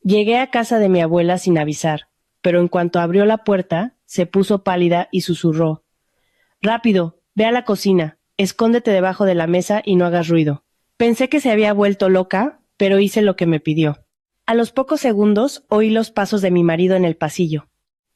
Llegué a casa de mi abuela sin avisar, pero en cuanto abrió la puerta, se puso pálida y susurró: «Rápido, ve a la cocina, escóndete debajo de la mesa y no hagas ruido». Pensé que se había vuelto loca, pero hice lo que me pidió. A los pocos segundos oí los pasos de mi marido en el pasillo.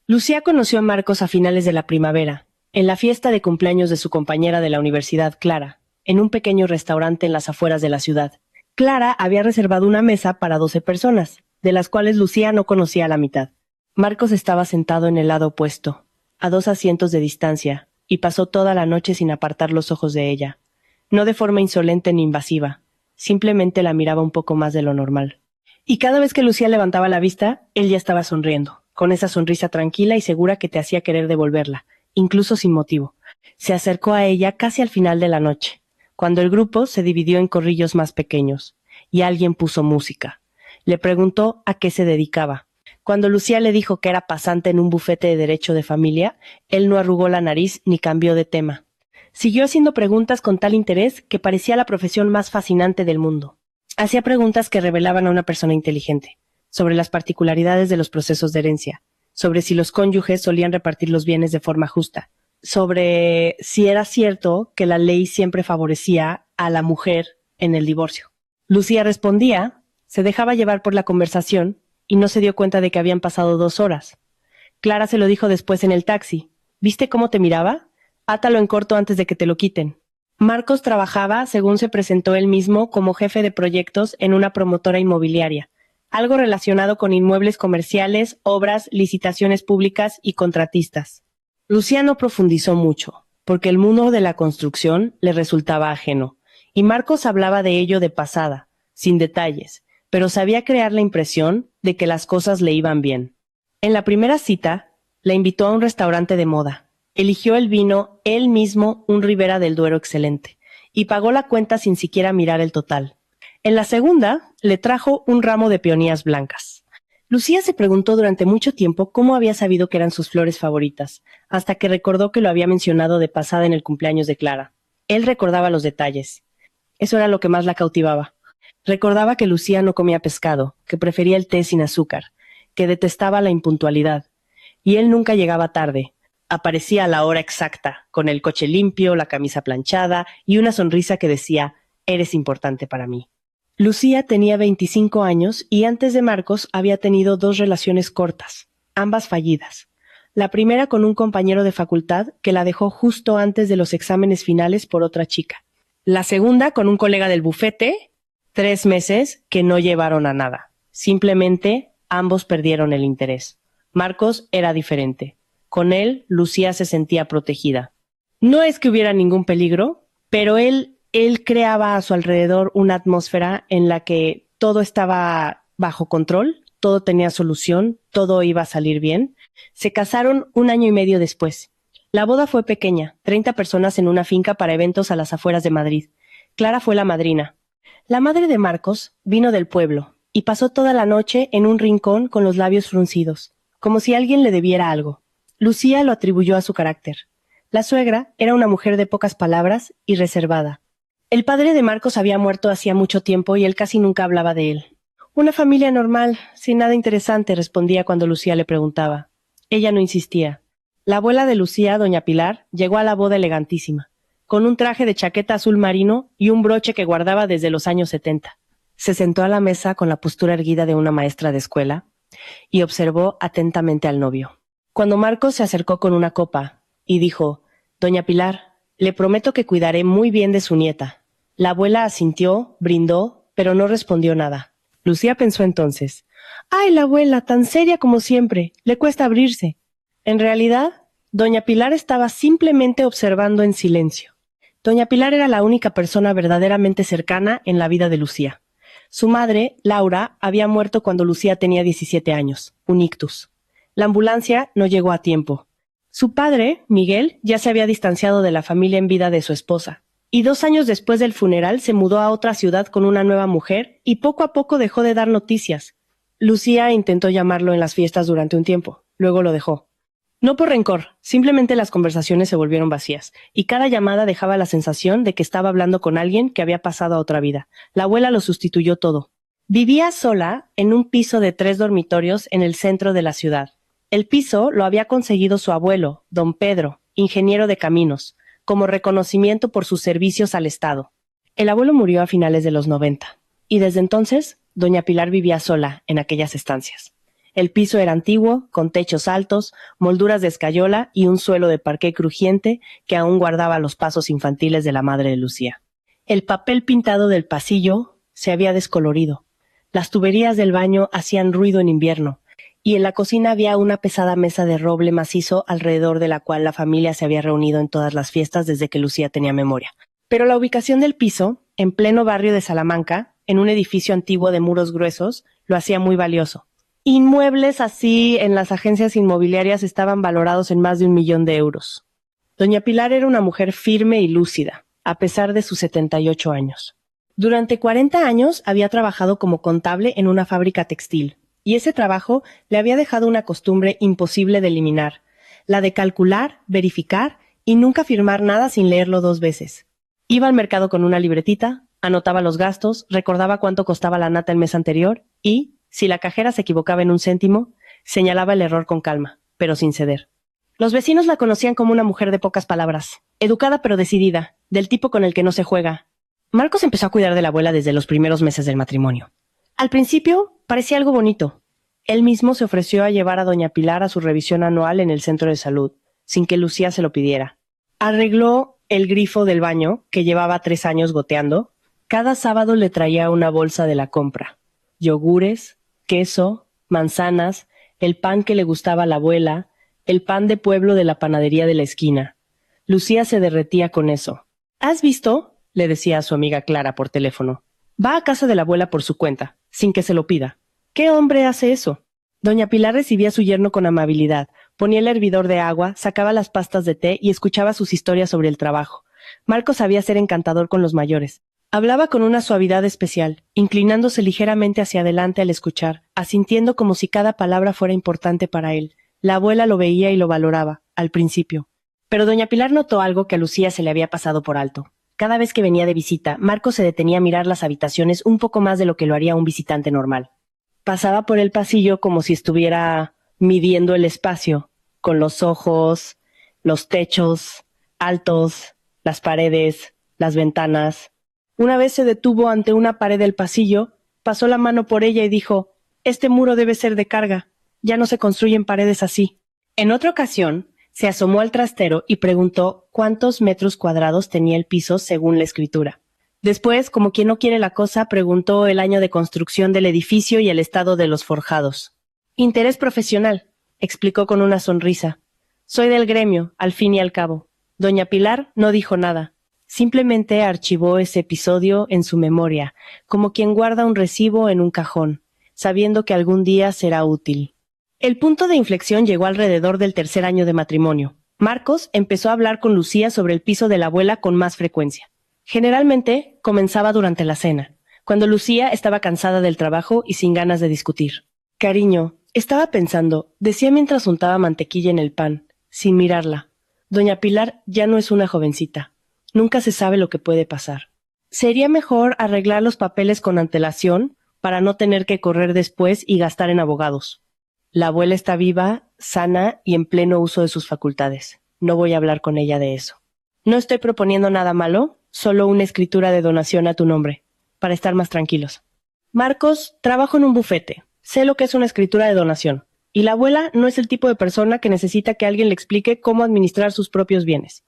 Lucía conoció a Marcos a finales de la primavera, en la fiesta de cumpleaños de su compañera de la universidad, Clara, en un pequeño restaurante en las afueras de la ciudad. Clara había reservado una mesa para 12 personas, de las cuales Lucía no conocía a la mitad. Marcos estaba sentado en el lado opuesto, a 2 asientos de distancia, y pasó toda la noche sin apartar los ojos de ella. No de forma insolente ni invasiva, simplemente la miraba un poco más de lo normal. Y cada vez que Lucía levantaba la vista, él ya estaba sonriendo, con esa sonrisa tranquila y segura que te hacía querer devolverla, incluso sin motivo. Se acercó a ella casi al final de la noche, cuando el grupo se dividió en corrillos más pequeños, y alguien puso música. Le preguntó a qué se dedicaba. Cuando Lucía le dijo que era pasante en un bufete de derecho de familia, él no arrugó la nariz ni cambió de tema. Siguió haciendo preguntas con tal interés que parecía la profesión más fascinante del mundo. Hacía preguntas que revelaban a una persona inteligente, sobre las particularidades de los procesos de herencia, sobre si los cónyuges solían repartir los bienes de forma justa, sobre si era cierto que la ley siempre favorecía a la mujer en el divorcio. Lucía respondía, se dejaba llevar por la conversación y no se dio cuenta de que habían pasado 2 horas. Clara se lo dijo después en el taxi. ¿Viste cómo te miraba? Átalo en corto antes de que te lo quiten. Marcos trabajaba, según se presentó él mismo, como jefe de proyectos en una promotora inmobiliaria, algo relacionado con inmuebles comerciales, obras, licitaciones públicas y contratistas. Lucía no profundizó mucho, porque el mundo de la construcción le resultaba ajeno, y Marcos hablaba de ello de pasada, sin detalles, pero sabía crear la impresión de que las cosas le iban bien. En la primera cita, la invitó a un restaurante de moda. Eligió el vino él mismo, un Ribera del Duero excelente, y pagó la cuenta sin siquiera mirar el total. En la segunda, le trajo un ramo de peonías blancas. Lucía se preguntó durante mucho tiempo cómo había sabido que eran sus flores favoritas, hasta que recordó que lo había mencionado de pasada en el cumpleaños de Clara. Él recordaba los detalles. Eso era lo que más la cautivaba. Recordaba que Lucía no comía pescado, que prefería el té sin azúcar, que detestaba la impuntualidad. Y él nunca llegaba tarde. Aparecía a la hora exacta, con el coche limpio, la camisa planchada y una sonrisa que decía: «Eres importante para mí». Lucía tenía 25 años y antes de Marcos había tenido 2 relaciones cortas, ambas fallidas. La primera con un compañero de facultad que la dejó justo antes de los exámenes finales por otra chica. La segunda con un colega del bufete, 3 meses que no llevaron a nada. Simplemente ambos perdieron el interés. Marcos era diferente. Con él, Lucía se sentía protegida. No es que hubiera ningún peligro, pero él creaba a su alrededor una atmósfera en la que todo estaba bajo control, todo tenía solución, todo iba a salir bien. Se casaron 1 año y medio después. La boda fue pequeña, 30 personas en una finca para eventos a las afueras de Madrid. Clara fue la madrina. La madre de Marcos vino del pueblo y pasó toda la noche en un rincón con los labios fruncidos, como si alguien le debiera algo. Lucía lo atribuyó a su carácter. La suegra era una mujer de pocas palabras y reservada. El padre de Marcos había muerto hacía mucho tiempo y él casi nunca hablaba de él. Una familia normal, sin nada interesante, respondía cuando Lucía le preguntaba. Ella no insistía. La abuela de Lucía, doña Pilar, llegó a la boda elegantísima, con un traje de chaqueta azul marino y un broche que guardaba desde los años 70. Se sentó a la mesa con la postura erguida de una maestra de escuela y observó atentamente al novio. Cuando Marcos se acercó con una copa y dijo: «Doña Pilar, le prometo que cuidaré muy bien de su nieta». La abuela asintió, brindó, pero no respondió nada. Lucía pensó entonces: «Ay, la abuela, tan seria como siempre, le cuesta abrirse». En realidad, doña Pilar estaba simplemente observando en silencio. Doña Pilar era la única persona verdaderamente cercana en la vida de Lucía. Su madre, Laura, había muerto cuando Lucía tenía 17 años, un ictus. La ambulancia no llegó a tiempo. Su padre, Miguel, ya se había distanciado de la familia en vida de su esposa, y 2 años después del funeral se mudó a otra ciudad con una nueva mujer y poco a poco dejó de dar noticias. Lucía intentó llamarlo en las fiestas durante un tiempo, luego lo dejó. No por rencor, simplemente las conversaciones se volvieron vacías, y cada llamada dejaba la sensación de que estaba hablando con alguien que había pasado a otra vida. La abuela lo sustituyó todo. Vivía sola en un piso de 3 dormitorios en el centro de la ciudad. El piso lo había conseguido su abuelo, don Pedro, ingeniero de caminos, como reconocimiento por sus servicios al Estado. El abuelo murió a finales de los 90, y desde entonces, doña Pilar vivía sola en aquellas estancias. El piso era antiguo, con techos altos, molduras de escayola y un suelo de parqué crujiente que aún guardaba los pasos infantiles de la madre de Lucía. El papel pintado del pasillo se había descolorido. Las tuberías del baño hacían ruido en invierno, y en la cocina había una pesada mesa de roble macizo alrededor de la cual la familia se había reunido en todas las fiestas desde que Lucía tenía memoria. Pero la ubicación del piso, en pleno barrio de Salamanca, en un edificio antiguo de muros gruesos, lo hacía muy valioso. Inmuebles así en las agencias inmobiliarias estaban valorados en más de 1 millón de euros. Doña Pilar era una mujer firme y lúcida, a pesar de sus 78 años. Durante 40 años había trabajado como contable en una fábrica textil, y ese trabajo le había dejado una costumbre imposible de eliminar, la de calcular, verificar y nunca firmar nada sin leerlo 2 veces. Iba al mercado con una libretita, anotaba los gastos, recordaba cuánto costaba la nata el mes anterior y, si la cajera se equivocaba en 1 céntimo, señalaba el error con calma, pero sin ceder. Los vecinos la conocían como una mujer de pocas palabras, educada pero decidida, del tipo con el que no se juega. Marcos empezó a cuidar de la abuela desde los primeros meses del matrimonio. Al principio parecía algo bonito. Él mismo se ofreció a llevar a doña Pilar a su revisión anual en el centro de salud, sin que Lucía se lo pidiera. Arregló el grifo del baño, que llevaba 3 años goteando. Cada sábado le traía una bolsa de la compra. Yogures, queso, manzanas, el pan que le gustaba a la abuela, el pan de pueblo de la panadería de la esquina. Lucía se derretía con eso. ¿Has visto?, le decía a su amiga Clara por teléfono. Va a casa de la abuela por su cuenta, sin que se lo pida. ¿Qué hombre hace eso? Doña Pilar recibía a su yerno con amabilidad, ponía el hervidor de agua, sacaba las pastas de té y escuchaba sus historias sobre el trabajo. Marcos sabía ser encantador con los mayores. Hablaba con una suavidad especial, inclinándose ligeramente hacia adelante al escuchar, asintiendo como si cada palabra fuera importante para él. La abuela lo veía y lo valoraba, al principio. Pero doña Pilar notó algo que a Lucía se le había pasado por alto. Cada vez que venía de visita, Marcos se detenía a mirar las habitaciones un poco más de lo que lo haría un visitante normal. Pasaba por el pasillo como si estuviera midiendo el espacio, con los ojos, los techos altos, las paredes, las ventanas. Una vez se detuvo ante una pared del pasillo, pasó la mano por ella y dijo: «Este muro debe ser de carga. Ya no se construyen paredes así». En otra ocasión, se asomó al trastero y preguntó cuántos metros cuadrados tenía el piso según la escritura. Después, como quien no quiere la cosa, preguntó el año de construcción del edificio y el estado de los forjados. «Interés profesional», explicó con una sonrisa. «Soy del gremio, al fin y al cabo». Doña Pilar no dijo nada. Simplemente archivó ese episodio en su memoria, como quien guarda un recibo en un cajón, sabiendo que algún día será útil. El punto de inflexión llegó alrededor del 3er año de matrimonio. Marcos empezó a hablar con Lucía sobre el piso de la abuela con más frecuencia. Generalmente comenzaba durante la cena, cuando Lucía estaba cansada del trabajo y sin ganas de discutir. «Cariño, estaba pensando», decía mientras untaba mantequilla en el pan, sin mirarla. «Doña Pilar ya no es una jovencita. Nunca se sabe lo que puede pasar. Sería mejor arreglar los papeles con antelación para no tener que correr después y gastar en abogados. La abuela está viva, sana y en pleno uso de sus facultades. No voy a hablar con ella de eso. No estoy proponiendo nada malo, solo una escritura de donación a tu nombre, para estar más tranquilos. Marcos, trabajo en un bufete. Sé lo que es una escritura de donación. Y la abuela no es el tipo de persona que necesita que alguien le explique cómo administrar sus propios bienes».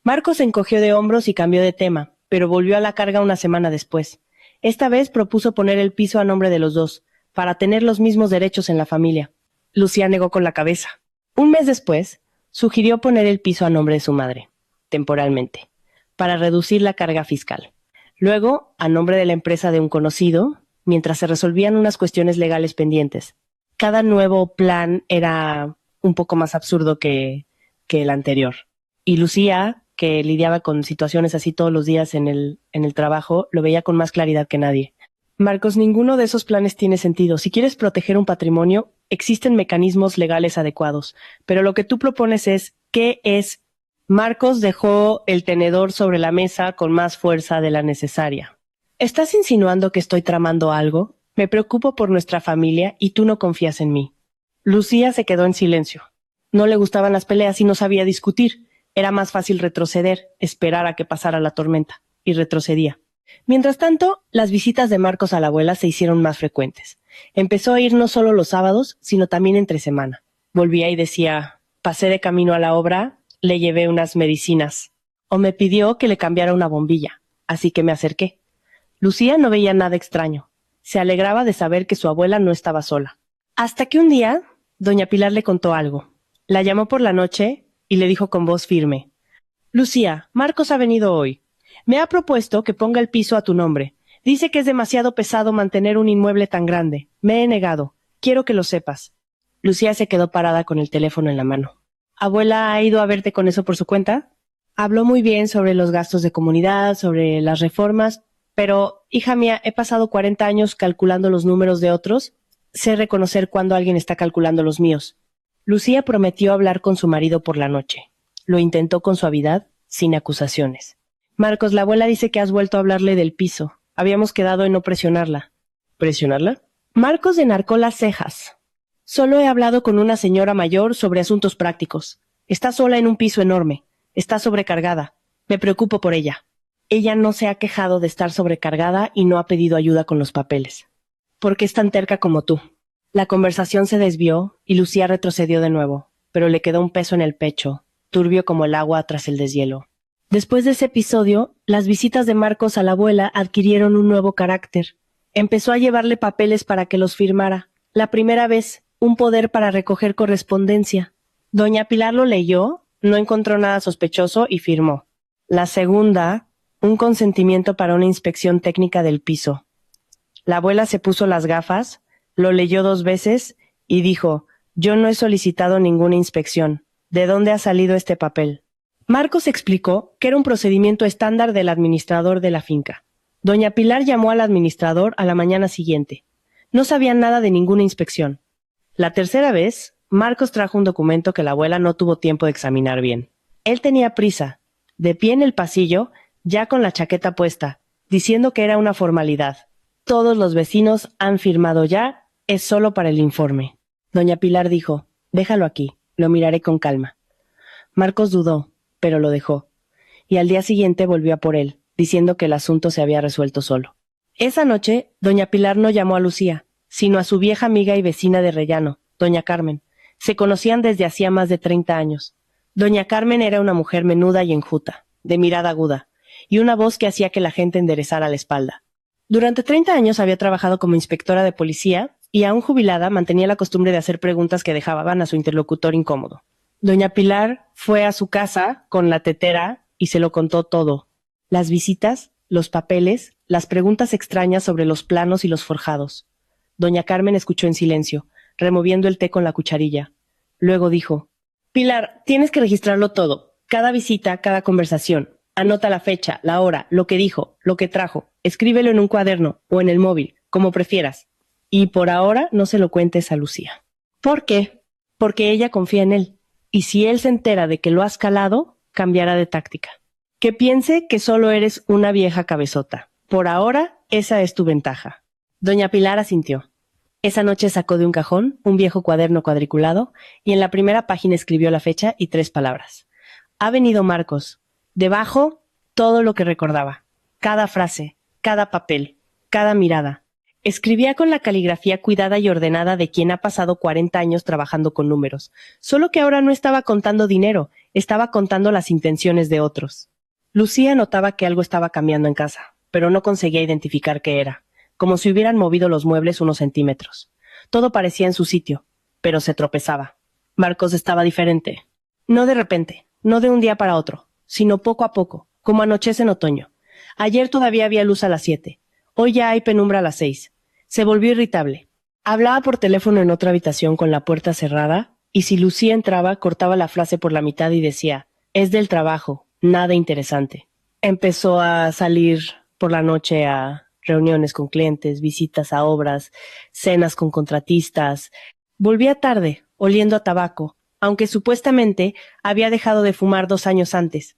Marcos se encogió de hombros y cambió de tema, pero volvió a la carga una semana después. Esta vez propuso poner el piso a nombre de los dos, para tener los mismos derechos en la familia. Lucía negó con la cabeza. Un mes después, sugirió poner el piso a nombre de su madre, temporalmente, para reducir la carga fiscal. Luego, a nombre de la empresa de un conocido, mientras se resolvían unas cuestiones legales pendientes. Cada nuevo plan era un poco más absurdo que el anterior. Y Lucía, que lidiaba con situaciones así todos los días en el trabajo, lo veía con más claridad que nadie. Marcos, ninguno de esos planes tiene sentido. Si quieres proteger un patrimonio, existen mecanismos legales adecuados. Pero lo que tú propones es, ¿qué es? Marcos dejó el tenedor sobre la mesa con más fuerza de la necesaria. ¿Estás insinuando que estoy tramando algo? Me preocupo por nuestra familia y tú no confías en mí. Lucía se quedó en silencio. No le gustaban las peleas y no sabía discutir. Era más fácil retroceder, esperar a que pasara la tormenta, y retrocedía. Mientras tanto, las visitas de Marcos a la abuela se hicieron más frecuentes. Empezó a ir no solo los sábados, sino también entre semana. Volvía y decía, pasé de camino a la obra, le llevé unas medicinas. O me pidió que le cambiara una bombilla, así que me acerqué. Lucía no veía nada extraño. Se alegraba de saber que su abuela no estaba sola. Hasta que un día, doña Pilar le contó algo. La llamó por la noche y le dijo con voz firme, Lucía, Marcos ha venido hoy. Me ha propuesto que ponga el piso a tu nombre. Dice que es demasiado pesado mantener un inmueble tan grande. Me he negado. Quiero que lo sepas. Lucía se quedó parada con el teléfono en la mano. ¿Abuela ha ido a verte con eso por su cuenta? Habló muy bien sobre los gastos de comunidad, sobre las reformas, pero, hija mía, he pasado 40 años calculando los números de otros. Sé reconocer cuando alguien está calculando los míos. Lucía prometió hablar con su marido por la noche. Lo intentó con suavidad, sin acusaciones. Marcos, la abuela dice que has vuelto a hablarle del piso. Habíamos quedado en no presionarla. ¿Presionarla? Marcos enarcó las cejas. Solo he hablado con una señora mayor sobre asuntos prácticos. Está sola en un piso enorme. Está sobrecargada. Me preocupo por ella. Ella no se ha quejado de estar sobrecargada y no ha pedido ayuda con los papeles. ¿Por qué es tan terca como tú? La conversación se desvió y Lucía retrocedió de nuevo, pero le quedó un peso en el pecho, turbio como el agua tras el deshielo. Después de ese episodio, las visitas de Marcos a la abuela adquirieron un nuevo carácter. Empezó a llevarle papeles para que los firmara. La primera vez, un poder para recoger correspondencia. Doña Pilar lo leyó, no encontró nada sospechoso y firmó. La segunda, un consentimiento para una inspección técnica del piso. La abuela se puso las gafas, lo leyó 2 veces y dijo, yo no he solicitado ninguna inspección. ¿De dónde ha salido este papel? Marcos explicó que era un procedimiento estándar del administrador de la finca. Doña Pilar llamó al administrador a la mañana siguiente. No sabía nada de ninguna inspección. La tercera vez, Marcos trajo un documento que la abuela no tuvo tiempo de examinar bien. Él tenía prisa, de pie en el pasillo, ya con la chaqueta puesta, diciendo que era una formalidad. Todos los vecinos han firmado ya, es solo para el informe. Doña Pilar dijo, déjalo aquí, lo miraré con calma. Marcos dudó, pero lo dejó. Y al día siguiente volvió a por él, diciendo que el asunto se había resuelto solo. Esa noche, doña Pilar no llamó a Lucía, sino a su vieja amiga y vecina de Rellano, doña Carmen. Se conocían desde hacía más de 30 años. Doña Carmen era una mujer menuda y enjuta, de mirada aguda, y una voz que hacía que la gente enderezara la espalda. Durante 30 años había trabajado como inspectora de policía y, aún jubilada, mantenía la costumbre de hacer preguntas que dejaban a su interlocutor incómodo. Doña Pilar fue a su casa con la tetera y se lo contó todo. Las visitas, los papeles, las preguntas extrañas sobre los planos y los forjados. Doña Carmen escuchó en silencio, removiendo el té con la cucharilla. Luego dijo, Pilar, tienes que registrarlo todo. Cada visita, cada conversación. Anota la fecha, la hora, lo que dijo, lo que trajo. Escríbelo en un cuaderno o en el móvil, como prefieras. Y por ahora no se lo cuentes a Lucía. ¿Por qué? Porque ella confía en él. Y si él se entera de que lo has calado, cambiará de táctica. Que piense que solo eres una vieja cabezota. Por ahora, esa es tu ventaja. Doña Pilar asintió. Esa noche sacó de un cajón un viejo cuaderno cuadriculado y en la primera página escribió la fecha y 3 palabras. Ha venido Marcos. Debajo, todo lo que recordaba. Cada frase, cada papel, cada mirada. Escribía con la caligrafía cuidada y ordenada de quien ha pasado 40 años trabajando con números, solo que ahora no estaba contando dinero, estaba contando las intenciones de otros. Lucía notaba que algo estaba cambiando en casa, pero no conseguía identificar qué era, como si hubieran movido los muebles unos centímetros. Todo parecía en su sitio, pero se tropezaba. Marcos estaba diferente. No de repente, no de un día para otro, sino poco a poco, como anochece en otoño. Ayer todavía había luz a las 7, hoy ya hay penumbra a las 6. Se volvió irritable. Hablaba por teléfono en otra habitación con la puerta cerrada, y si Lucía entraba, cortaba la frase por la mitad y decía, es del trabajo, nada interesante. Empezó a salir por la noche a reuniones con clientes, visitas a obras, cenas con contratistas. Volvía tarde, oliendo a tabaco, aunque supuestamente había dejado de fumar 2 años antes.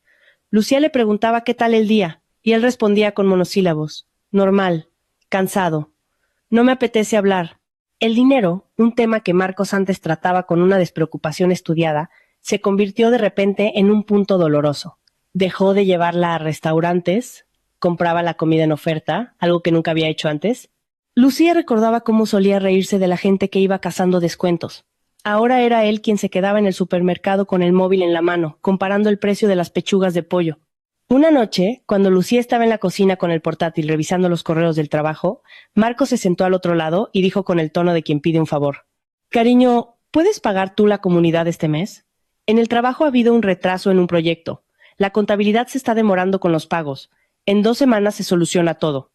Lucía le preguntaba qué tal el día, y él respondía con monosílabos. Normal, cansado. No me apetece hablar. El dinero, un tema que Marcos antes trataba con una despreocupación estudiada, se convirtió de repente en un punto doloroso. Dejó de llevarla a restaurantes, compraba la comida en oferta, algo que nunca había hecho antes. Lucía recordaba cómo solía reírse de la gente que iba cazando descuentos. Ahora era él quien se quedaba en el supermercado con el móvil en la mano, comparando el precio de las pechugas de pollo. Una noche, cuando Lucía estaba en la cocina con el portátil revisando los correos del trabajo, Marcos se sentó al otro lado y dijo con el tono de quien pide un favor: «Cariño, ¿puedes pagar tú la comunidad este mes? En el trabajo ha habido un retraso en un proyecto. La contabilidad se está demorando con los pagos. En 2 semanas se soluciona todo».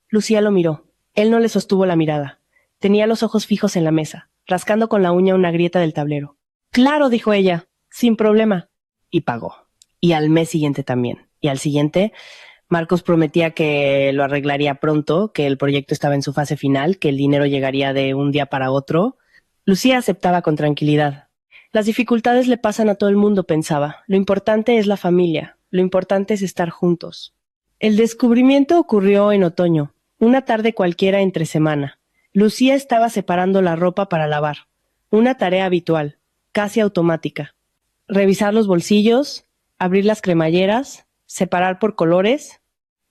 Lucía lo miró. Él no le sostuvo la mirada. Tenía los ojos fijos en la mesa, rascando con la uña una grieta del tablero. «Claro», dijo ella, «sin problema». Y pagó. Y al mes siguiente también. Y al siguiente, Marcos prometía que lo arreglaría pronto, que el proyecto estaba en su fase final, que el dinero llegaría de un día para otro. Lucía aceptaba con tranquilidad. Las dificultades le pasan a todo el mundo, pensaba. Lo importante es la familia. Lo importante es estar juntos. El descubrimiento ocurrió en otoño, una tarde cualquiera entre semana. Lucía estaba separando la ropa para lavar. Una tarea habitual, casi automática. Revisar los bolsillos, abrir las cremalleras, separar por colores.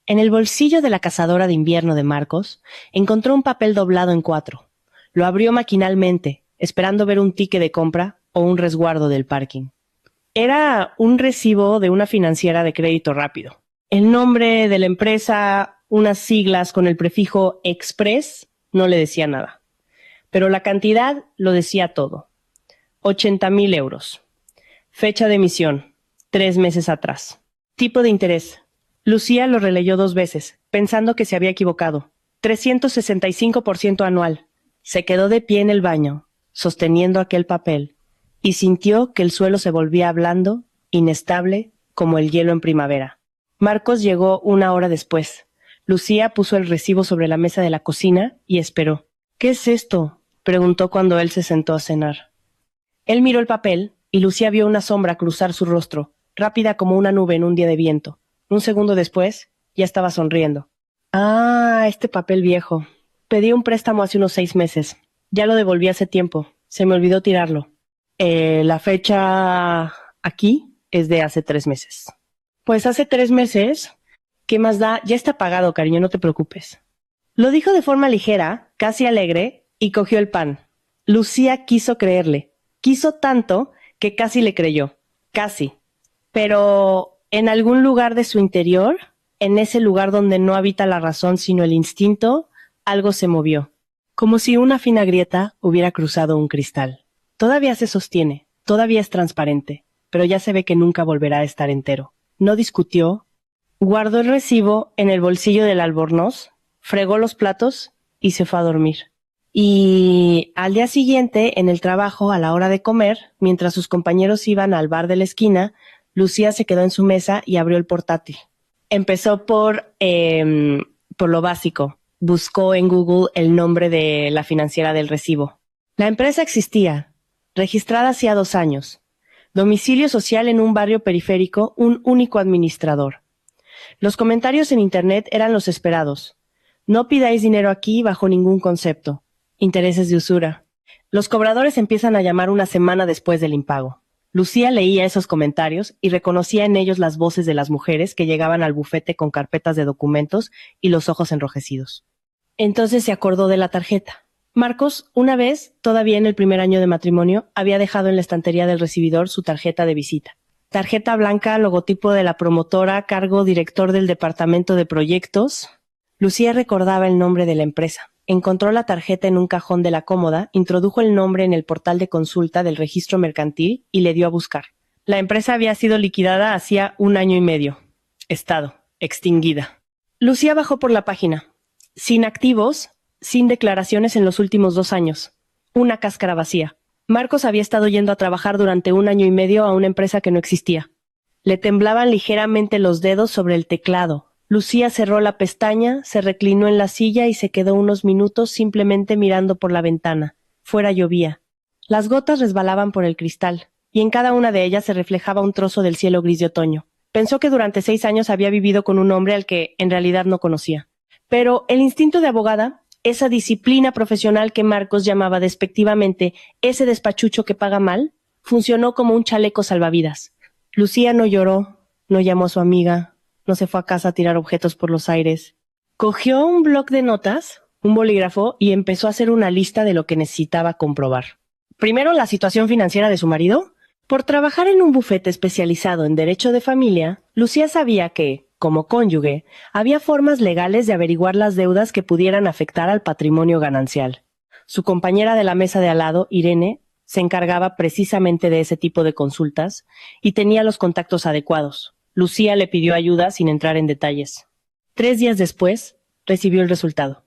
En el bolsillo de la cazadora de invierno de Marcos encontró un papel doblado en 4. Lo abrió maquinalmente, esperando ver un ticket de compra o un resguardo del parking. Era un recibo de una financiera de crédito rápido. El nombre de la empresa, unas siglas con el prefijo Express, no le decía nada. Pero la cantidad lo decía todo. 80,000 euros. Fecha de emisión, 3 meses atrás. Tipo de interés. Lucía lo releyó 2 veces, pensando que se había equivocado. 365% anual. Se quedó de pie en el baño, sosteniendo aquel papel, y sintió que el suelo se volvía blando, inestable, como el hielo en primavera. Marcos llegó 1 hora después. Lucía puso el recibo sobre la mesa de la cocina y esperó. «¿Qué es esto?», preguntó cuando él se sentó a cenar. Él miró el papel y Lucía vio una sombra cruzar su rostro, rápida como una nube en un día de viento. Un segundo después, ya estaba sonriendo. «Ah, este papel viejo. Pedí un préstamo hace unos 6 meses. Ya lo devolví hace tiempo. Se me olvidó tirarlo. La fecha aquí es de hace 3 meses. Pues hace 3 meses, ¿qué más da? Ya está pagado, cariño, no te preocupes». Lo dijo de forma ligera, casi alegre, y cogió el pan. Lucía quiso creerle. Quiso tanto que casi le creyó. Casi. Pero en algún lugar de su interior, en ese lugar donde no habita la razón sino el instinto, algo se movió, como si una fina grieta hubiera cruzado un cristal. Todavía se sostiene, todavía es transparente, pero ya se ve que nunca volverá a estar entero. No discutió, guardó el recibo en el bolsillo del albornoz, fregó los platos y se fue a dormir. Y al día siguiente, en el trabajo, a la hora de comer, mientras sus compañeros iban al bar de la esquina, Lucía se quedó en su mesa y abrió el portátil. Empezó por lo básico. Buscó en Google el nombre de la financiera del recibo. La empresa existía, registrada hacía 2 años. Domicilio social en un barrio periférico, un único administrador. Los comentarios en internet eran los esperados. «No pidáis dinero aquí bajo ningún concepto. Intereses de usura». Los cobradores empiezan a llamar 1 semana después del impago. Lucía leía esos comentarios y reconocía en ellos las voces de las mujeres que llegaban al bufete con carpetas de documentos y los ojos enrojecidos. Entonces se acordó de la tarjeta. Marcos, una vez, todavía en el primer año de matrimonio, había dejado en la estantería del recibidor su tarjeta de visita. Tarjeta blanca, logotipo de la promotora, cargo director del departamento de proyectos. Lucía recordaba el nombre de la empresa. Encontró la tarjeta en un cajón de la cómoda, introdujo el nombre en el portal de consulta del registro mercantil y le dio a buscar. La empresa había sido liquidada hacía 1 año y medio. Estado, extinguida. Lucía bajó por la página. Sin activos, sin declaraciones en los últimos 2 años. Una cáscara vacía. Marcos había estado yendo a trabajar durante 1 año y medio a una empresa que no existía. Le temblaban ligeramente los dedos sobre el teclado. Lucía cerró la pestaña, se reclinó en la silla y se quedó unos minutos simplemente mirando por la ventana. Fuera llovía. Las gotas resbalaban por el cristal, y en cada una de ellas se reflejaba un trozo del cielo gris de otoño. Pensó que durante 6 años había vivido con un hombre al que en realidad no conocía. Pero el instinto de abogada esa disciplina profesional que Marcos llamaba despectivamente ese despachucho que paga mal, funcionó como un chaleco salvavidas. Lucía no lloró, no llamó a su amiga, no se fue a casa a tirar objetos por los aires. Cogió un bloc de notas, un bolígrafo, y empezó a hacer una lista de lo que necesitaba comprobar. Primero, la situación financiera de su marido. Por trabajar en un bufete especializado en derecho de familia, Lucía sabía que, como cónyuge, había formas legales de averiguar las deudas que pudieran afectar al patrimonio ganancial. Su compañera de la mesa de al lado, Irene, se encargaba precisamente de ese tipo de consultas y tenía los contactos adecuados. Lucía le pidió ayuda sin entrar en detalles. 3 días después, recibió el resultado.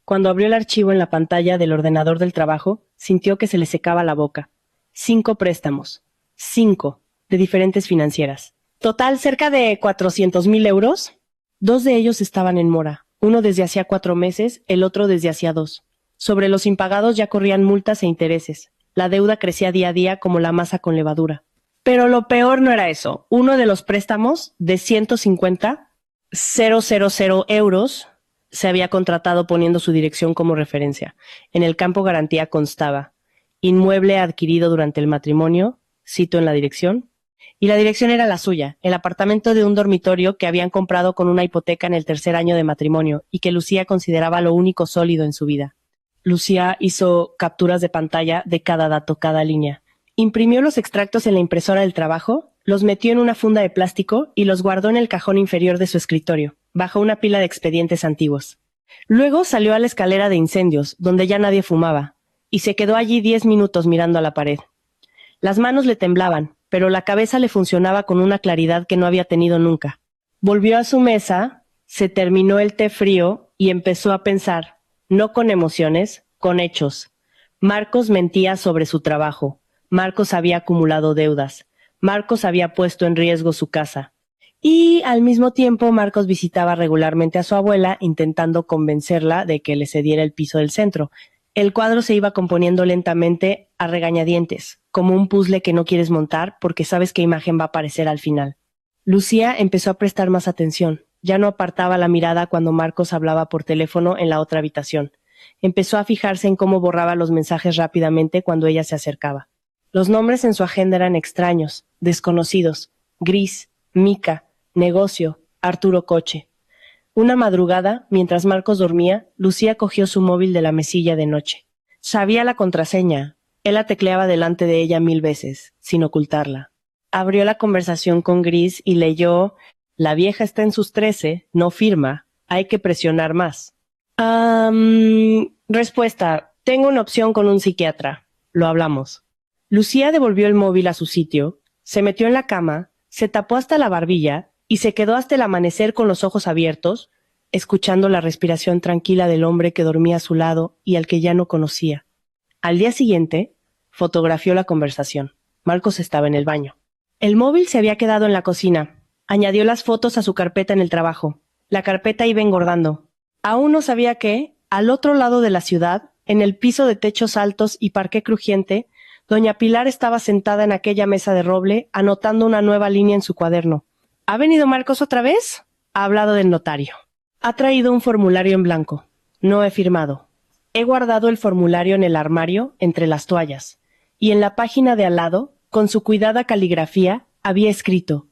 Cuando abrió el archivo en la pantalla del ordenador del trabajo, sintió que se le secaba la boca. 5 préstamos. 5, de diferentes financieras. Total, cerca de 400,000 euros. 2 de ellos estaban en mora. Uno desde hacía 4 meses, el otro desde hacía 2. Sobre los impagados ya corrían multas e intereses. La deuda crecía día a día como la masa con levadura. Pero lo peor no era eso. Uno de los préstamos, de 150,000 euros, se había contratado poniendo su dirección como referencia. En el campo garantía constaba: inmueble adquirido durante el matrimonio, cito en la dirección, y la dirección era la suya, el apartamento de un dormitorio que habían comprado con una hipoteca en el 3er año de matrimonio y que Lucía consideraba lo único sólido en su vida. Lucía hizo capturas de pantalla de cada dato, cada línea. Imprimió los extractos en la impresora del trabajo, los metió en una funda de plástico y los guardó en el cajón inferior de su escritorio, bajo una pila de expedientes antiguos. Luego salió a la escalera de incendios, donde ya nadie fumaba, y se quedó allí 10 minutos mirando a la pared. Las manos le temblaban, pero la cabeza le funcionaba con una claridad que no había tenido nunca. Volvió a su mesa, se terminó el té frío y empezó a pensar, no con emociones, con hechos. Marcos mentía sobre su trabajo. Marcos había acumulado deudas. Marcos había puesto en riesgo su casa. Y al mismo tiempo Marcos visitaba regularmente a su abuela, intentando convencerla de que le cediera el piso del centro. El cuadro se iba componiendo lentamente a regañadientes, como un puzzle que no quieres montar porque sabes qué imagen va a aparecer al final. Lucía empezó a prestar más atención. Ya no apartaba la mirada cuando Marcos hablaba por teléfono en la otra habitación. Empezó a fijarse en cómo borraba los mensajes rápidamente cuando ella se acercaba. Los nombres en su agenda eran extraños, desconocidos: Gris, Mica, Negocio, Arturo Coche. Una madrugada, mientras Marcos dormía, Lucía cogió su móvil de la mesilla de noche. Sabía la contraseña. Él la tecleaba delante de ella 1000 veces, sin ocultarla. Abrió la conversación con Gris y leyó: la vieja está en sus 13, no firma, hay que presionar más. Respuesta: tengo una opción con un psiquiatra. Lo hablamos. Lucía devolvió el móvil a su sitio, se metió en la cama, se tapó hasta la barbilla y se quedó hasta el amanecer con los ojos abiertos, escuchando la respiración tranquila del hombre que dormía a su lado y al que ya no conocía. Al día siguiente, fotografió la conversación. Marcos estaba en el baño. El móvil se había quedado en la cocina. Añadió las fotos a su carpeta en el trabajo. La carpeta iba engordando. Aún no sabía que, al otro lado de la ciudad, en el piso de techos altos y parqué crujiente, doña Pilar estaba sentada en aquella mesa de roble, anotando una nueva línea en su cuaderno. ¿Ha venido Marcos otra vez? Ha hablado del notario. Ha traído un formulario en blanco. No he firmado. He guardado el formulario en el armario, entre las toallas. Y en la página de al lado, con su cuidada caligrafía, había escrito: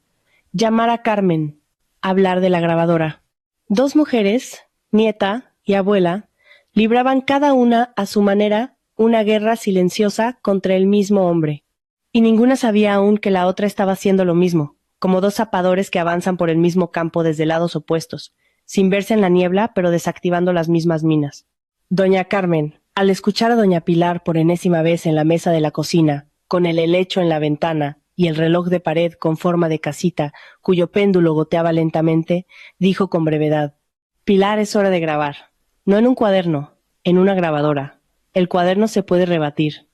llamar a Carmen, hablar de la grabadora. 2 mujeres, nieta y abuela, libraban cada una a su manera una guerra silenciosa contra el mismo hombre. Y ninguna sabía aún que la otra estaba haciendo lo mismo, como 2 zapadores que avanzan por el mismo campo desde lados opuestos, sin verse en la niebla, pero desactivando las mismas minas. Doña Carmen, al escuchar a doña Pilar por enésima vez en la mesa de la cocina, con el helecho en la ventana y el reloj de pared con forma de casita, cuyo péndulo goteaba lentamente, dijo con brevedad: Pilar, es hora de grabar. No en un cuaderno, en una grabadora. El cuaderno se puede rebatir.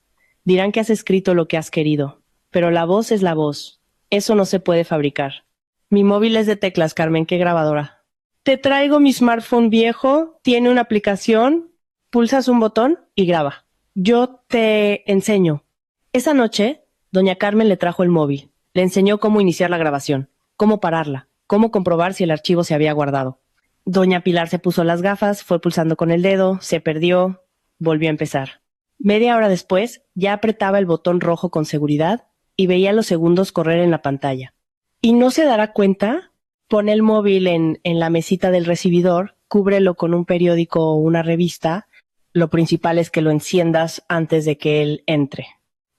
Dirán que has escrito lo que has querido, pero la voz es la voz. Eso no se puede fabricar. Mi móvil es de teclas, Carmen, ¿qué grabadora? Te traigo mi smartphone viejo, tiene una aplicación, pulsas un botón y graba. Yo te enseño. Esa noche, doña Carmen le trajo el móvil. Le enseñó cómo iniciar la grabación, cómo pararla, cómo comprobar si el archivo se había guardado. Doña Pilar se puso las gafas, fue pulsando con el dedo, se perdió, volvió a empezar. Media hora después, ya apretaba el botón rojo con seguridad y veía los segundos correr en la pantalla. ¿Y no se dará cuenta? Pone el móvil en la mesita del recibidor, cúbrelo con un periódico o una revista. Lo principal es que lo enciendas antes de que él entre.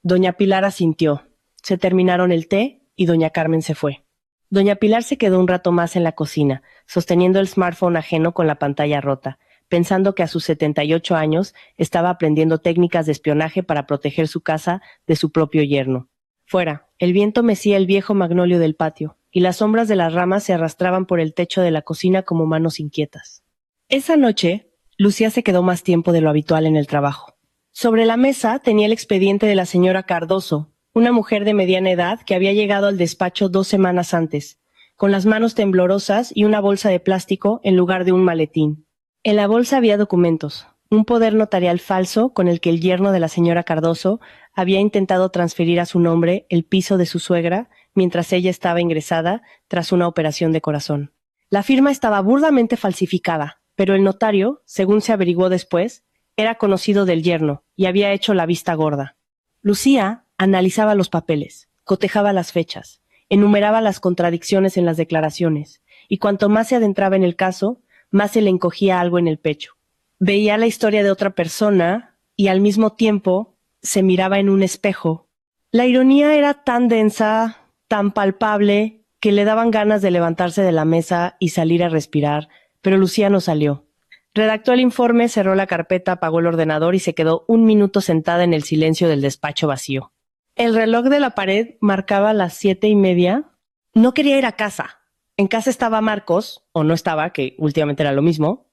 Doña Pilar asintió. Se terminaron el té y doña Carmen se fue. Doña Pilar se quedó un rato más en la cocina, sosteniendo el smartphone ajeno con la pantalla rota, pensando que a sus 78 años estaba aprendiendo técnicas de espionaje para proteger su casa de su propio yerno. Fuera, el viento mecía el viejo magnolio del patio, y las sombras de las ramas se arrastraban por el techo de la cocina como manos inquietas. Esa noche, Lucía se quedó más tiempo de lo habitual en el trabajo. Sobre la mesa tenía el expediente de la señora Cardoso, una mujer de mediana edad que había llegado al despacho 2 semanas antes, con las manos temblorosas y una bolsa de plástico en lugar de un maletín. En la bolsa había documentos, un poder notarial falso con el que el yerno de la señora Cardoso había intentado transferir a su nombre el piso de su suegra mientras ella estaba ingresada tras una operación de corazón. La firma estaba burdamente falsificada, pero el notario, según se averiguó después, era conocido del yerno y había hecho la vista gorda. Lucía analizaba los papeles, cotejaba las fechas, enumeraba las contradicciones en las declaraciones, y cuanto más se adentraba en el caso, más se le encogía algo en el pecho. Veía la historia de otra persona y al mismo tiempo se miraba en un espejo. La ironía era tan densa, tan palpable, que le daban ganas de levantarse de la mesa y salir a respirar, pero Lucía no salió. Redactó el informe, cerró la carpeta, apagó el ordenador y se quedó 1 minuto sentada en el silencio del despacho vacío. El reloj de la pared marcaba las 7:30. No quería ir a casa. En casa estaba Marcos, o no estaba, que últimamente era lo mismo.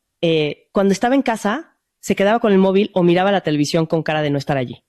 Cuando estaba en casa, se quedaba con el móvil o miraba la televisión con cara de no estar allí.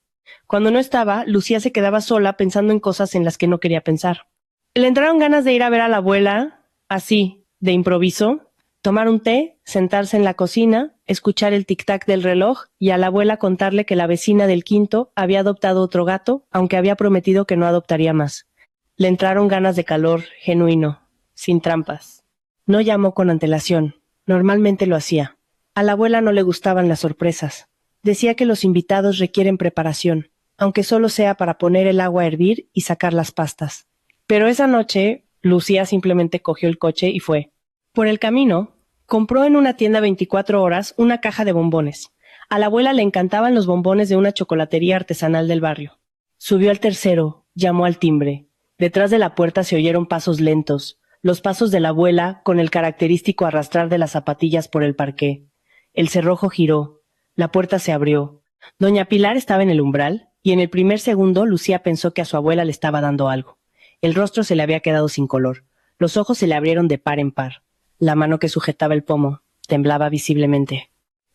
Cuando no estaba, Lucía se quedaba sola pensando en cosas en las que no quería pensar. Le entraron ganas de ir a ver a la abuela, así, de improviso, tomar un té, sentarse en la cocina, escuchar el tic-tac del reloj y a la abuela contarle que la vecina del quinto había adoptado otro gato, aunque había prometido que no adoptaría más. Le entraron ganas de calor genuino, sin trampas. No llamó con antelación. Normalmente lo hacía. A la abuela no le gustaban las sorpresas. Decía que los invitados requieren preparación, aunque solo sea para poner el agua a hervir y sacar las pastas. Pero esa noche, Lucía simplemente cogió el coche y fue. Por el camino, compró en una tienda 24 horas una caja de bombones. A la abuela le encantaban los bombones de una chocolatería artesanal del barrio. Subió al tercero, llamó al timbre. Detrás de la puerta se oyeron pasos lentos, los pasos de la abuela con el característico arrastrar de las zapatillas por el parqué. El cerrojo giró, la puerta se abrió. Doña Pilar estaba en el umbral y en el primer segundo Lucía pensó que a su abuela le estaba dando algo. El rostro se le había quedado sin color, los ojos se le abrieron de par en par. La mano que sujetaba el pomo temblaba visiblemente.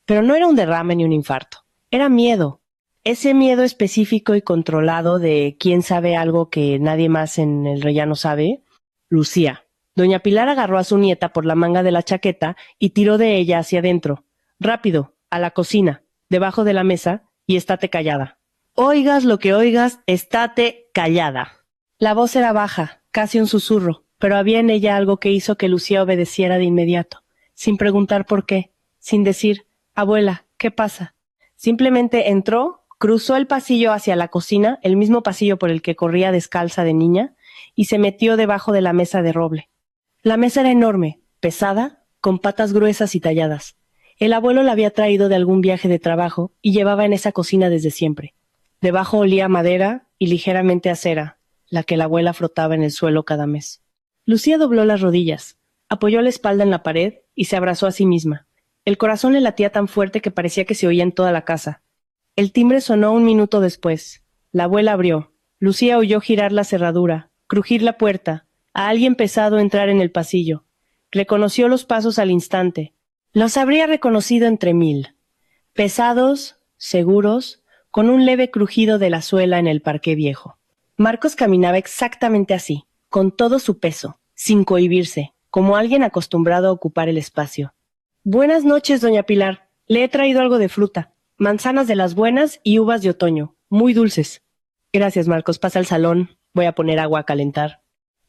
Pero no era un derrame ni un infarto, era miedo. Ese miedo específico y controlado de quién sabe algo que nadie más en el rellano sabe. Lucía. Doña Pilar agarró a su nieta por la manga de la chaqueta y tiró de ella hacia adentro. Rápido, a la cocina, debajo de la mesa, y estate callada. Oigas lo que oigas, estate callada. La voz era baja, casi un susurro, pero había en ella algo que hizo que Lucía obedeciera de inmediato, sin preguntar por qué, sin decir, abuela, ¿qué pasa? Simplemente entró, cruzó el pasillo hacia la cocina, el mismo pasillo por el que corría descalza de niña, y se metió debajo de la mesa de roble. La mesa era enorme, pesada, con patas gruesas y talladas. El abuelo la había traído de algún viaje de trabajo y llevaba en esa cocina desde siempre. Debajo olía a madera y ligeramente a cera, la que la abuela frotaba en el suelo cada mes. Lucía dobló las rodillas, apoyó la espalda en la pared y se abrazó a sí misma. El corazón le latía tan fuerte que parecía que se oía en toda la casa. El timbre sonó 1 minuto después. La abuela abrió. Lucía oyó girar la cerradura, crujir la puerta, a alguien pesado entrar en el pasillo. Reconoció los pasos al instante. Los habría reconocido entre 1000. Pesados, seguros, con un leve crujido de la suela en el parqué viejo. Marcos caminaba exactamente así, con todo su peso, sin cohibirse, como alguien acostumbrado a ocupar el espacio. Buenas noches, doña Pilar. Le he traído algo de fruta. Manzanas de las buenas y uvas de otoño, muy dulces. Gracias, Marcos. Pasa al salón. Voy a poner agua a calentar.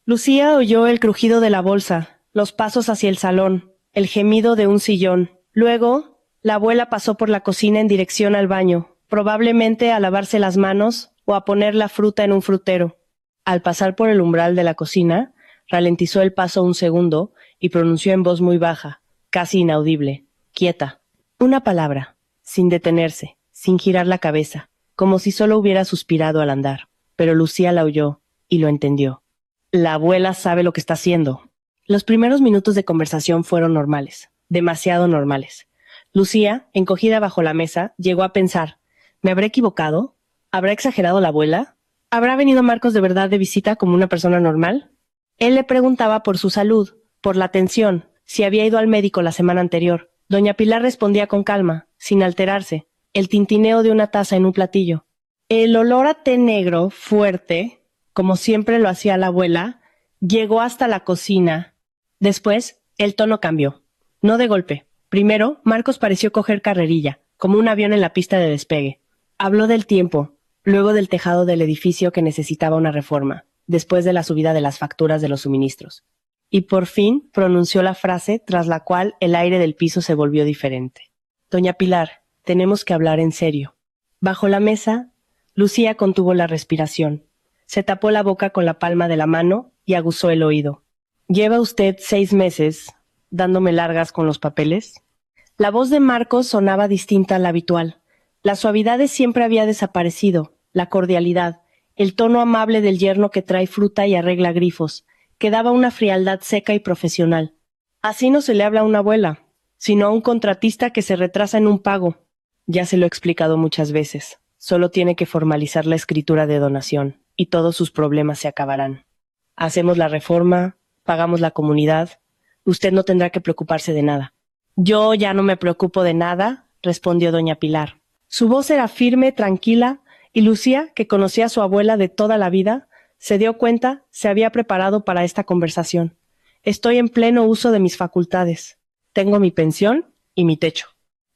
Lucía oyó el crujido de la bolsa, los pasos hacia el salón, el gemido de un sillón. Luego, la abuela pasó por la cocina en dirección al baño, probablemente a lavarse las manos o a poner la fruta en un frutero. Al pasar por el umbral de la cocina, ralentizó el paso un segundo y pronunció en voz muy baja, casi inaudible: «Quieta». Una palabra, sin detenerse, sin girar la cabeza, como si solo hubiera suspirado al andar. Pero Lucía la oyó y lo entendió. La abuela sabe lo que está haciendo. Los primeros minutos de conversación fueron normales, demasiado normales. Lucía, encogida bajo la mesa, llegó a pensar: ¿me habré equivocado? ¿Habrá exagerado la abuela? ¿Habrá venido Marcos de verdad de visita como una persona normal? Él le preguntaba por su salud, por la tensión, si había ido al médico la semana anterior. Doña Pilar respondía con calma, sin alterarse, el tintineo de una taza en un platillo. El olor a té negro, fuerte, como siempre lo hacía la abuela, llegó hasta la cocina. Después, el tono cambió. No de golpe. Primero, Marcos pareció coger carrerilla, como un avión en la pista de despegue. Habló del tiempo, luego del tejado del edificio que necesitaba una reforma, después de la subida de las facturas de los suministros. Y por fin pronunció la frase tras la cual el aire del piso se volvió diferente. «Doña Pilar, tenemos que hablar en serio». Bajo la mesa, Lucía contuvo la respiración. Se tapó la boca con la palma de la mano y aguzó el oído. «¿Lleva usted 6 meses dándome largas con los papeles?» La voz de Marcos sonaba distinta a la habitual. La suavidad de siempre había desaparecido, la cordialidad, el tono amable del yerno que trae fruta y arregla grifos. Quedaba una frialdad seca y profesional. Así no se le habla a una abuela, sino a un contratista que se retrasa en un pago. Ya se lo he explicado muchas veces. Solo tiene que formalizar la escritura de donación, y todos sus problemas se acabarán. Hacemos la reforma, pagamos la comunidad. Usted no tendrá que preocuparse de nada. «Yo ya no me preocupo de nada», respondió doña Pilar. Su voz era firme, tranquila, y Lucía, que conocía a su abuela de toda la vida, se dio cuenta, se había preparado para esta conversación. «Estoy en pleno uso de mis facultades. Tengo mi pensión y mi techo».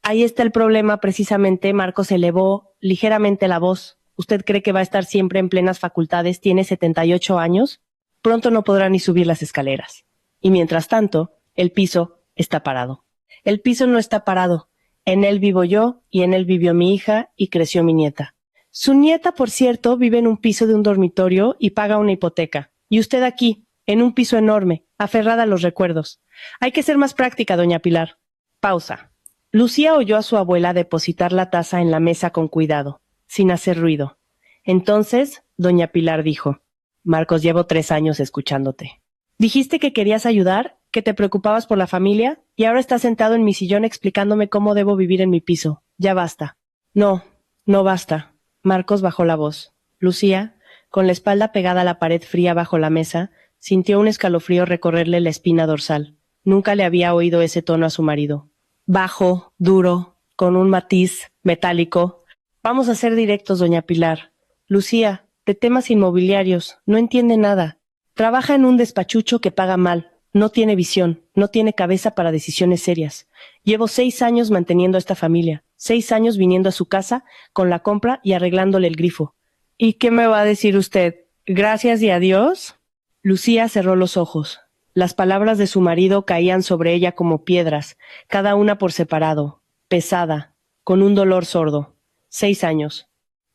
Ahí está el problema, precisamente. Marcos elevó ligeramente la voz. «¿Usted cree que va a estar siempre en plenas facultades? Tiene 78 años. Pronto no podrá ni subir las escaleras. Y mientras tanto, el piso está parado». «El piso no está parado. En él vivo yo, y en él vivió mi hija, y creció mi nieta». Su nieta, por cierto, vive en un piso de un dormitorio y paga una hipoteca. Y usted aquí, en un piso enorme, aferrada a los recuerdos. Hay que ser más práctica, doña Pilar. Pausa. Lucía oyó a su abuela depositar la taza en la mesa con cuidado, sin hacer ruido. Entonces, doña Pilar dijo: «Marcos, llevo 3 años escuchándote. Dijiste que querías ayudar, que te preocupabas por la familia, y ahora estás sentado en mi sillón explicándome cómo debo vivir en mi piso. Ya basta». «No, no basta». Marcos bajó la voz. Lucía, con la espalda pegada a la pared fría bajo la mesa, sintió un escalofrío recorrerle la espina dorsal. Nunca le había oído ese tono a su marido. Bajo, duro, con un matiz metálico. «Vamos a ser directos, doña Pilar. Lucía, de temas inmobiliarios, no entiende nada. Trabaja en un despachucho que paga mal. No tiene visión, no tiene cabeza para decisiones serias. Llevo 6 años manteniendo a esta familia, 6 años viniendo a su casa con la compra y arreglándole el grifo. ¿Y qué me va a decir usted? ¿Gracias y adiós?» Lucía cerró los ojos. Las palabras de su marido caían sobre ella como piedras, cada una por separado, pesada, con un dolor sordo. 6 años.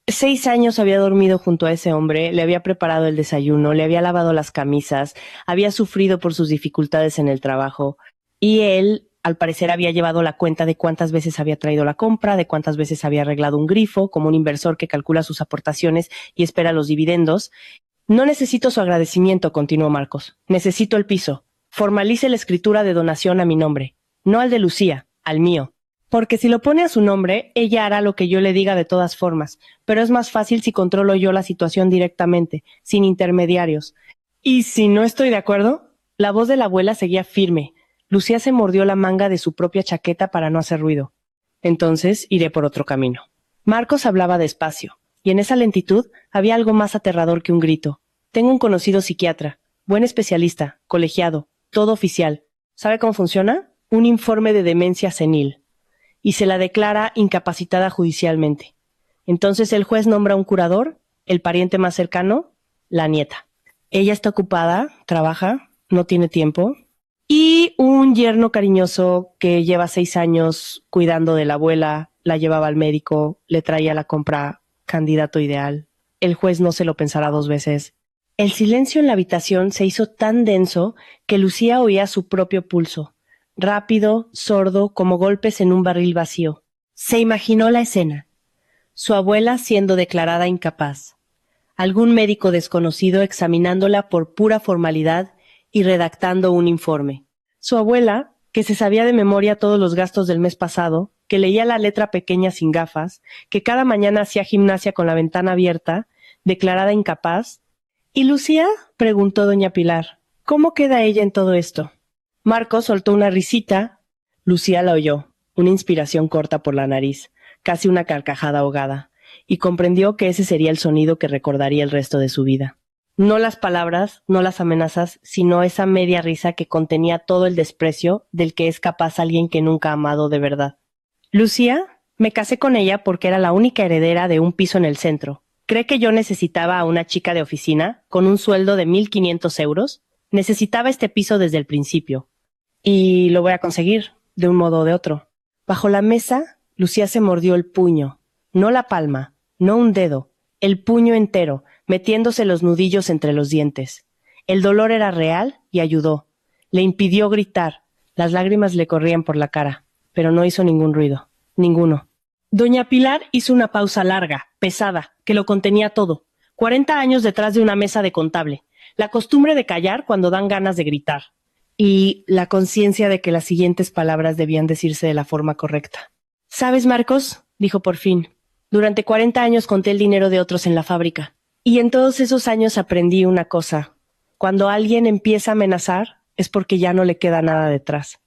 6 años había dormido junto a ese hombre, le había preparado el desayuno, le había lavado las camisas, había sufrido por sus dificultades en el trabajo, y él, al parecer, había llevado la cuenta de cuántas veces había traído la compra, de cuántas veces había arreglado un grifo, como un inversor que calcula sus aportaciones y espera los dividendos. «No necesito su agradecimiento», continuó Marcos. «Necesito el piso. Formalice la escritura de donación a mi nombre. No al de Lucía, al mío. Porque si lo pone a su nombre, ella hará lo que yo le diga de todas formas, pero es más fácil si controlo yo la situación directamente, sin intermediarios. ¿Y si no estoy de acuerdo?». La voz de la abuela seguía firme. Lucía se mordió la manga de su propia chaqueta para no hacer ruido. «Entonces iré por otro camino». Marcos hablaba despacio, y en esa lentitud había algo más aterrador que un grito. «Tengo un conocido psiquiatra, buen especialista, colegiado, todo oficial. ¿Sabe cómo funciona? Un informe de demencia senil. Y se la declara incapacitada judicialmente. Entonces el juez nombra un curador, el pariente más cercano, la nieta. Ella está ocupada, trabaja, no tiene tiempo. y un yerno cariñoso que lleva 6 años cuidando de la abuela, la llevaba al médico, le traía la compra, candidato ideal. El juez no se lo pensará 2 veces. El silencio en la habitación se hizo tan denso que Lucía oía su propio pulso, rápido, sordo, como golpes en un barril vacío. Se imaginó la escena. Su abuela siendo declarada incapaz. Algún médico desconocido examinándola por pura formalidad y redactando un informe. Su abuela, que se sabía de memoria todos los gastos del mes pasado, que leía la letra pequeña sin gafas, que cada mañana hacía gimnasia con la ventana abierta, declarada incapaz. ¿Y Lucía? Preguntó doña Pilar. ¿Cómo queda ella en todo esto? Marcos soltó una risita. Lucía la oyó, una inspiración corta por la nariz, casi una carcajada ahogada, y comprendió que ese sería el sonido que recordaría el resto de su vida. No las palabras, no las amenazas, sino esa media risa que contenía todo el desprecio del que es capaz alguien que nunca ha amado de verdad. Lucía, me casé con ella porque era la única heredera de un piso en el centro. ¿Cree que yo necesitaba a una chica de oficina con un sueldo de 1,500 euros? Necesitaba este piso desde el principio. Y lo voy a conseguir, de un modo o de otro. Bajo la mesa, Lucía se mordió el puño, no la palma, no un dedo, el puño entero, metiéndose los nudillos entre los dientes. El dolor era real y ayudó. Le impidió gritar. Las lágrimas le corrían por la cara, pero no hizo ningún ruido. Ninguno. Doña Pilar hizo una pausa larga, pesada, que lo contenía todo. 40 años detrás de una mesa de contable. La costumbre de callar cuando dan ganas de gritar. Y la conciencia de que las siguientes palabras debían decirse de la forma correcta. ¿Sabes, Marcos? Dijo por fin. Durante 40 años conté el dinero de otros en la fábrica. Y en todos esos años aprendí una cosa. Cuando alguien empieza a amenazar, es porque ya no le queda nada detrás.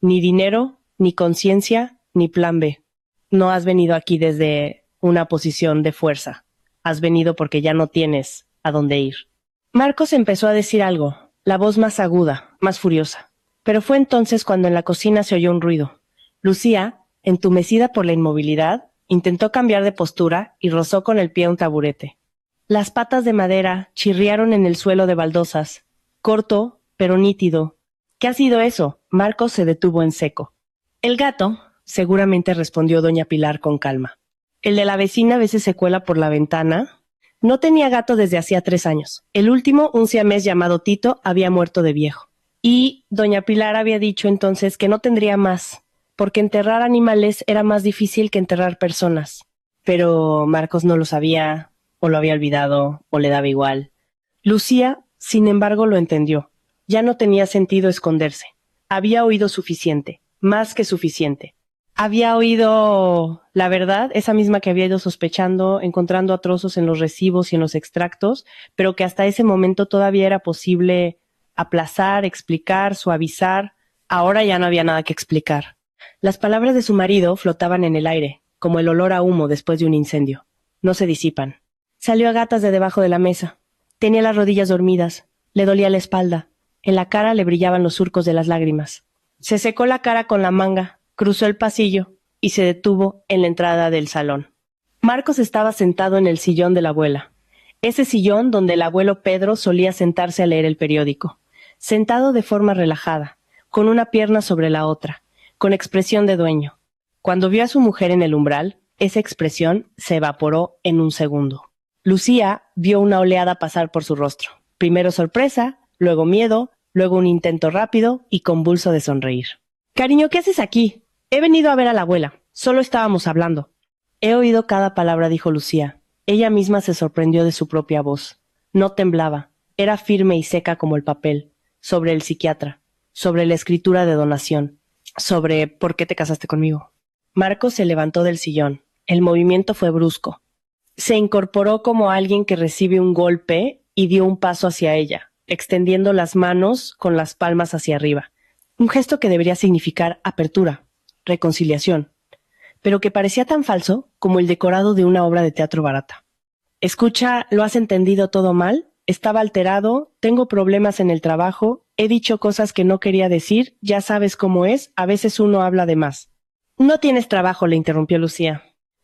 Ni dinero, ni conciencia, ni plan B. No has venido aquí desde una posición de fuerza. Has venido porque ya no tienes a dónde ir. Marcos empezó a decir algo, la voz más aguda, más furiosa. Pero fue entonces cuando en la cocina se oyó un ruido. Lucía, entumecida por la inmovilidad, intentó cambiar de postura y rozó con el pie un taburete. Las patas de madera chirriaron en el suelo de baldosas. Corto, pero nítido. ¿Qué ha sido eso? Marcos se detuvo en seco. El gato, seguramente respondió doña Pilar con calma. El de la vecina a veces se cuela por la ventana. No tenía gato desde hacía 3 años. El último, un siamés llamado Tito, había muerto de viejo. Y doña Pilar había dicho entonces que no tendría más, porque enterrar animales era más difícil que enterrar personas. Pero Marcos no lo sabía, o lo había olvidado, o le daba igual. Lucía, sin embargo, lo entendió. Ya no tenía sentido esconderse. Había oído suficiente, más que suficiente. Había oído la verdad, esa misma que había ido sospechando, encontrando a trozos en los recibos y en los extractos, pero que hasta ese momento todavía era posible aplazar, explicar, suavizar. Ahora ya no había nada que explicar. Las palabras de su marido flotaban en el aire, como el olor a humo después de un incendio. No se disipan. Salió a gatas de debajo de la mesa. Tenía las rodillas dormidas, le dolía la espalda, en la cara le brillaban los surcos de las lágrimas. Se secó la cara con la manga, cruzó el pasillo y se detuvo en la entrada del salón. Marcos estaba sentado en el sillón de la abuela, ese sillón donde el abuelo Pedro solía sentarse a leer el periódico, sentado de forma relajada, con una pierna sobre la otra, con expresión de dueño. Cuando vio a su mujer en el umbral, esa expresión se evaporó en un segundo. Lucía vio una oleada pasar por su rostro. Primero sorpresa, luego miedo, luego un intento rápido y convulso de sonreír. «Cariño, ¿qué haces aquí? He venido a ver a la abuela. Solo estábamos hablando». «He oído cada palabra», dijo Lucía. Ella misma se sorprendió de su propia voz. No temblaba. Era firme y seca como el papel. Sobre el psiquiatra. Sobre la escritura de donación. Sobre «¿por qué te casaste conmigo?». Marcos se levantó del sillón. El movimiento fue brusco. Se incorporó como alguien que recibe un golpe y dio un paso hacia ella, extendiendo las manos con las palmas hacia arriba. Un gesto que debería significar apertura, reconciliación, pero que parecía tan falso como el decorado de una obra de teatro barata. «Escucha, ¿lo has entendido todo mal? Estaba alterado, tengo problemas en el trabajo, he dicho cosas que no quería decir, ya sabes cómo es, a veces uno habla de más». «No tienes trabajo», le interrumpió Lucía.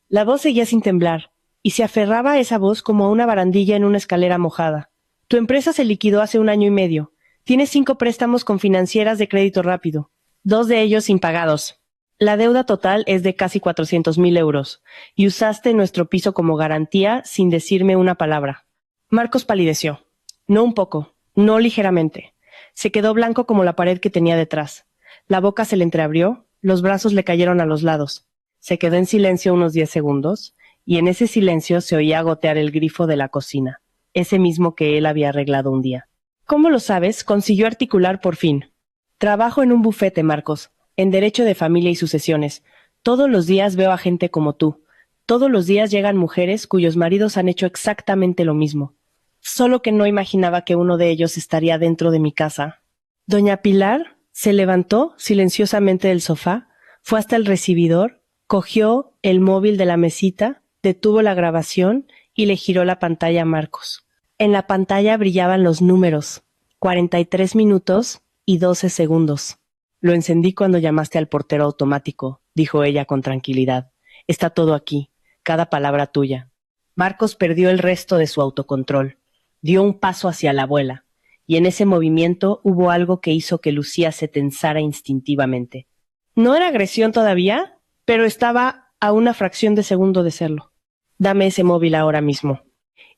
La voz seguía sin temblar, y se aferraba a esa voz como a una barandilla en una escalera mojada. «Tu empresa se liquidó hace 1 año y medio. Tienes 5 préstamos con financieras de crédito rápido, 2 de ellos impagados. La deuda total es de casi 400,000 euros, y usaste nuestro piso como garantía sin decirme una palabra. Marcos palideció. No un poco, no ligeramente. Se quedó blanco como la pared que tenía detrás. La boca se le entreabrió, los brazos le cayeron a los lados. Se quedó en silencio unos 10 segundos, y en ese silencio se oía gotear el grifo de la cocina, ese mismo que él había arreglado un día. ¿Cómo lo sabes? Consiguió articular por fin. Trabajo en un bufete, Marcos, en derecho de familia y sucesiones. Todos los días veo a gente como tú. Todos los días llegan mujeres cuyos maridos han hecho exactamente lo mismo. Solo que no imaginaba que uno de ellos estaría dentro de mi casa. Doña Pilar se levantó silenciosamente del sofá, fue hasta el recibidor, cogió el móvil de la mesita, detuvo la grabación y le giró la pantalla a Marcos. En la pantalla brillaban los números, 43 minutos y 12 segundos. Lo encendí cuando llamaste al portero automático, dijo ella con tranquilidad. Está todo aquí, cada palabra tuya. Marcos perdió el resto de su autocontrol. Dio un paso hacia la abuela, y en ese movimiento hubo algo que hizo que Lucía se tensara instintivamente. No era agresión todavía, pero estaba a una fracción de segundo de serlo. Dame ese móvil ahora mismo.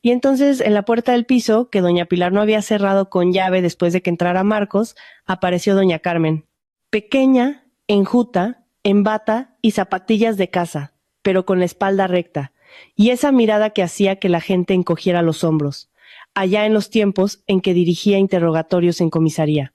Y entonces, en la puerta del piso, que doña Pilar no había cerrado con llave después de que entrara Marcos, apareció doña Carmen. Pequeña, enjuta, en bata y zapatillas de casa, pero con la espalda recta, y esa mirada que hacía que la gente encogiera los hombros, allá en los tiempos en que dirigía interrogatorios en comisaría.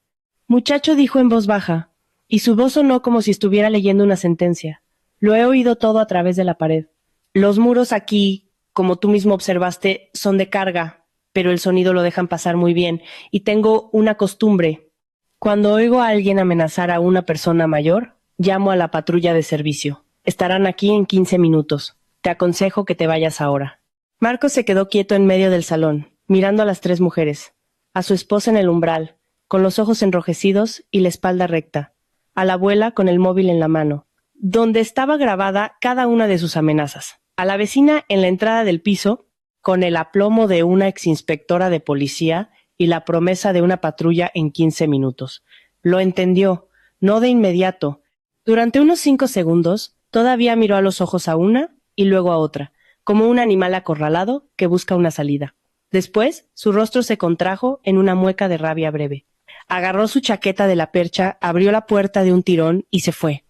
Muchacho, dijo en voz baja, y su voz sonó como si estuviera leyendo una sentencia. Lo he oído todo a través de la pared. Los muros aquí, como tú mismo observaste, son de carga, pero el sonido lo dejan pasar muy bien, y tengo una costumbre. Cuando oigo a alguien amenazar a una persona mayor, llamo a la patrulla de servicio. Estarán aquí en 15 minutos. Te aconsejo que te vayas ahora. Marcos se quedó quieto en medio del salón, mirando a las 3 mujeres, a su esposa en el umbral, con los ojos enrojecidos y la espalda recta, a la abuela con el móvil en la mano, donde estaba grabada cada una de sus amenazas, a la vecina en la entrada del piso, con el aplomo de una exinspectora de policía y la promesa de una patrulla en 15 minutos. Lo entendió, no de inmediato. Durante unos 5 segundos, todavía miró a los ojos a una y luego a otra, como un animal acorralado que busca una salida. Después, su rostro se contrajo en una mueca de rabia breve. Agarró su chaqueta de la percha, abrió la puerta de un tirón y se fue.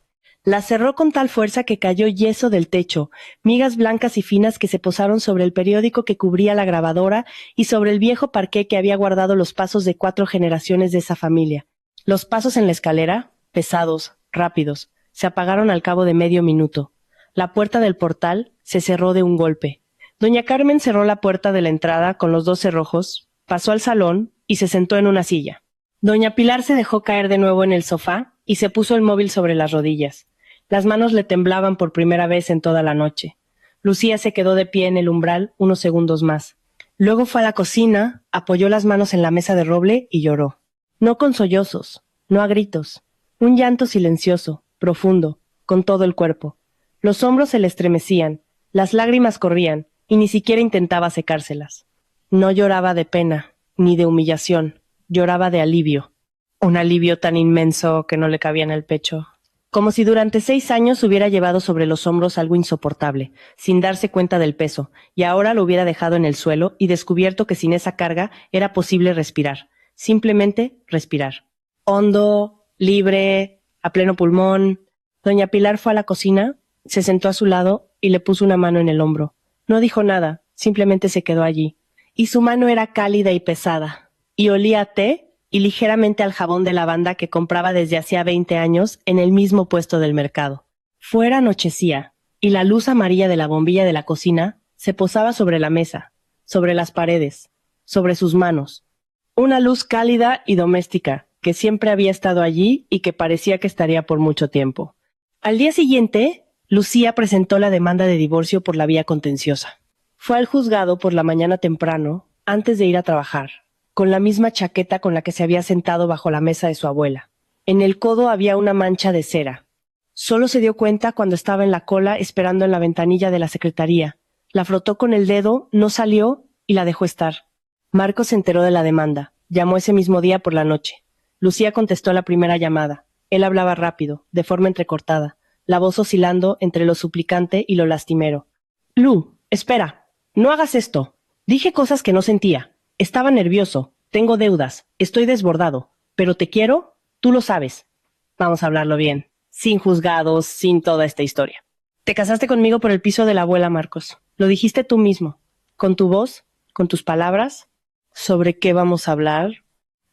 La cerró con tal fuerza que cayó yeso del techo, migas blancas y finas que se posaron sobre el periódico que cubría la grabadora y sobre el viejo parqué que había guardado los pasos de 4 generaciones de esa familia. Los pasos en la escalera, pesados, rápidos, se apagaron al cabo de medio minuto. La puerta del portal se cerró de un golpe. Doña Carmen cerró la puerta de la entrada con los 2 cerrojos, pasó al salón y se sentó en una silla. Doña Pilar se dejó caer de nuevo en el sofá y se puso el móvil sobre las rodillas. Las manos le temblaban por primera vez en toda la noche. Lucía se quedó de pie en el umbral unos segundos más. Luego fue a la cocina, apoyó las manos en la mesa de roble y lloró. No con sollozos, no a gritos. Un llanto silencioso, profundo, con todo el cuerpo. Los hombros se le estremecían, las lágrimas corrían, y ni siquiera intentaba secárselas. No lloraba de pena, ni de humillación, lloraba de alivio. Un alivio tan inmenso que no le cabía en el pecho. Como si durante 6 años hubiera llevado sobre los hombros algo insoportable, sin darse cuenta del peso, y ahora lo hubiera dejado en el suelo y descubierto que sin esa carga era posible respirar, simplemente respirar. Hondo, libre, a pleno pulmón. Doña Pilar fue a la cocina, se sentó a su lado y le puso una mano en el hombro. No dijo nada, simplemente se quedó allí. Y su mano era cálida y pesada, y olía a té y ligeramente al jabón de lavanda que compraba desde hacía 20 años en el mismo puesto del mercado. Fuera anochecía, y la luz amarilla de la bombilla de la cocina se posaba sobre la mesa, sobre las paredes, sobre sus manos. Una luz cálida y doméstica, que siempre había estado allí y que parecía que estaría por mucho tiempo. Al día siguiente, Lucía presentó la demanda de divorcio por la vía contenciosa. Fue al juzgado por la mañana temprano, antes de ir a trabajar, con la misma chaqueta con la que se había sentado bajo la mesa de su abuela. En el codo había una mancha de cera. Solo se dio cuenta cuando estaba en la cola esperando en la ventanilla de la secretaría. La frotó con el dedo, no salió y la dejó estar. Marcos se enteró de la demanda. Llamó ese mismo día por la noche. Lucía contestó la primera llamada. Él hablaba rápido, de forma entrecortada, la voz oscilando entre lo suplicante y lo lastimero. Lu, espera, no hagas esto. Dije cosas que no sentía. Estaba nervioso, tengo deudas, estoy desbordado, pero te quiero, tú lo sabes. Vamos a hablarlo bien, sin juzgados, sin toda esta historia. Te casaste conmigo por el piso de la abuela, Marcos. Lo dijiste tú mismo, con tu voz, con tus palabras. ¿Sobre qué vamos a hablar?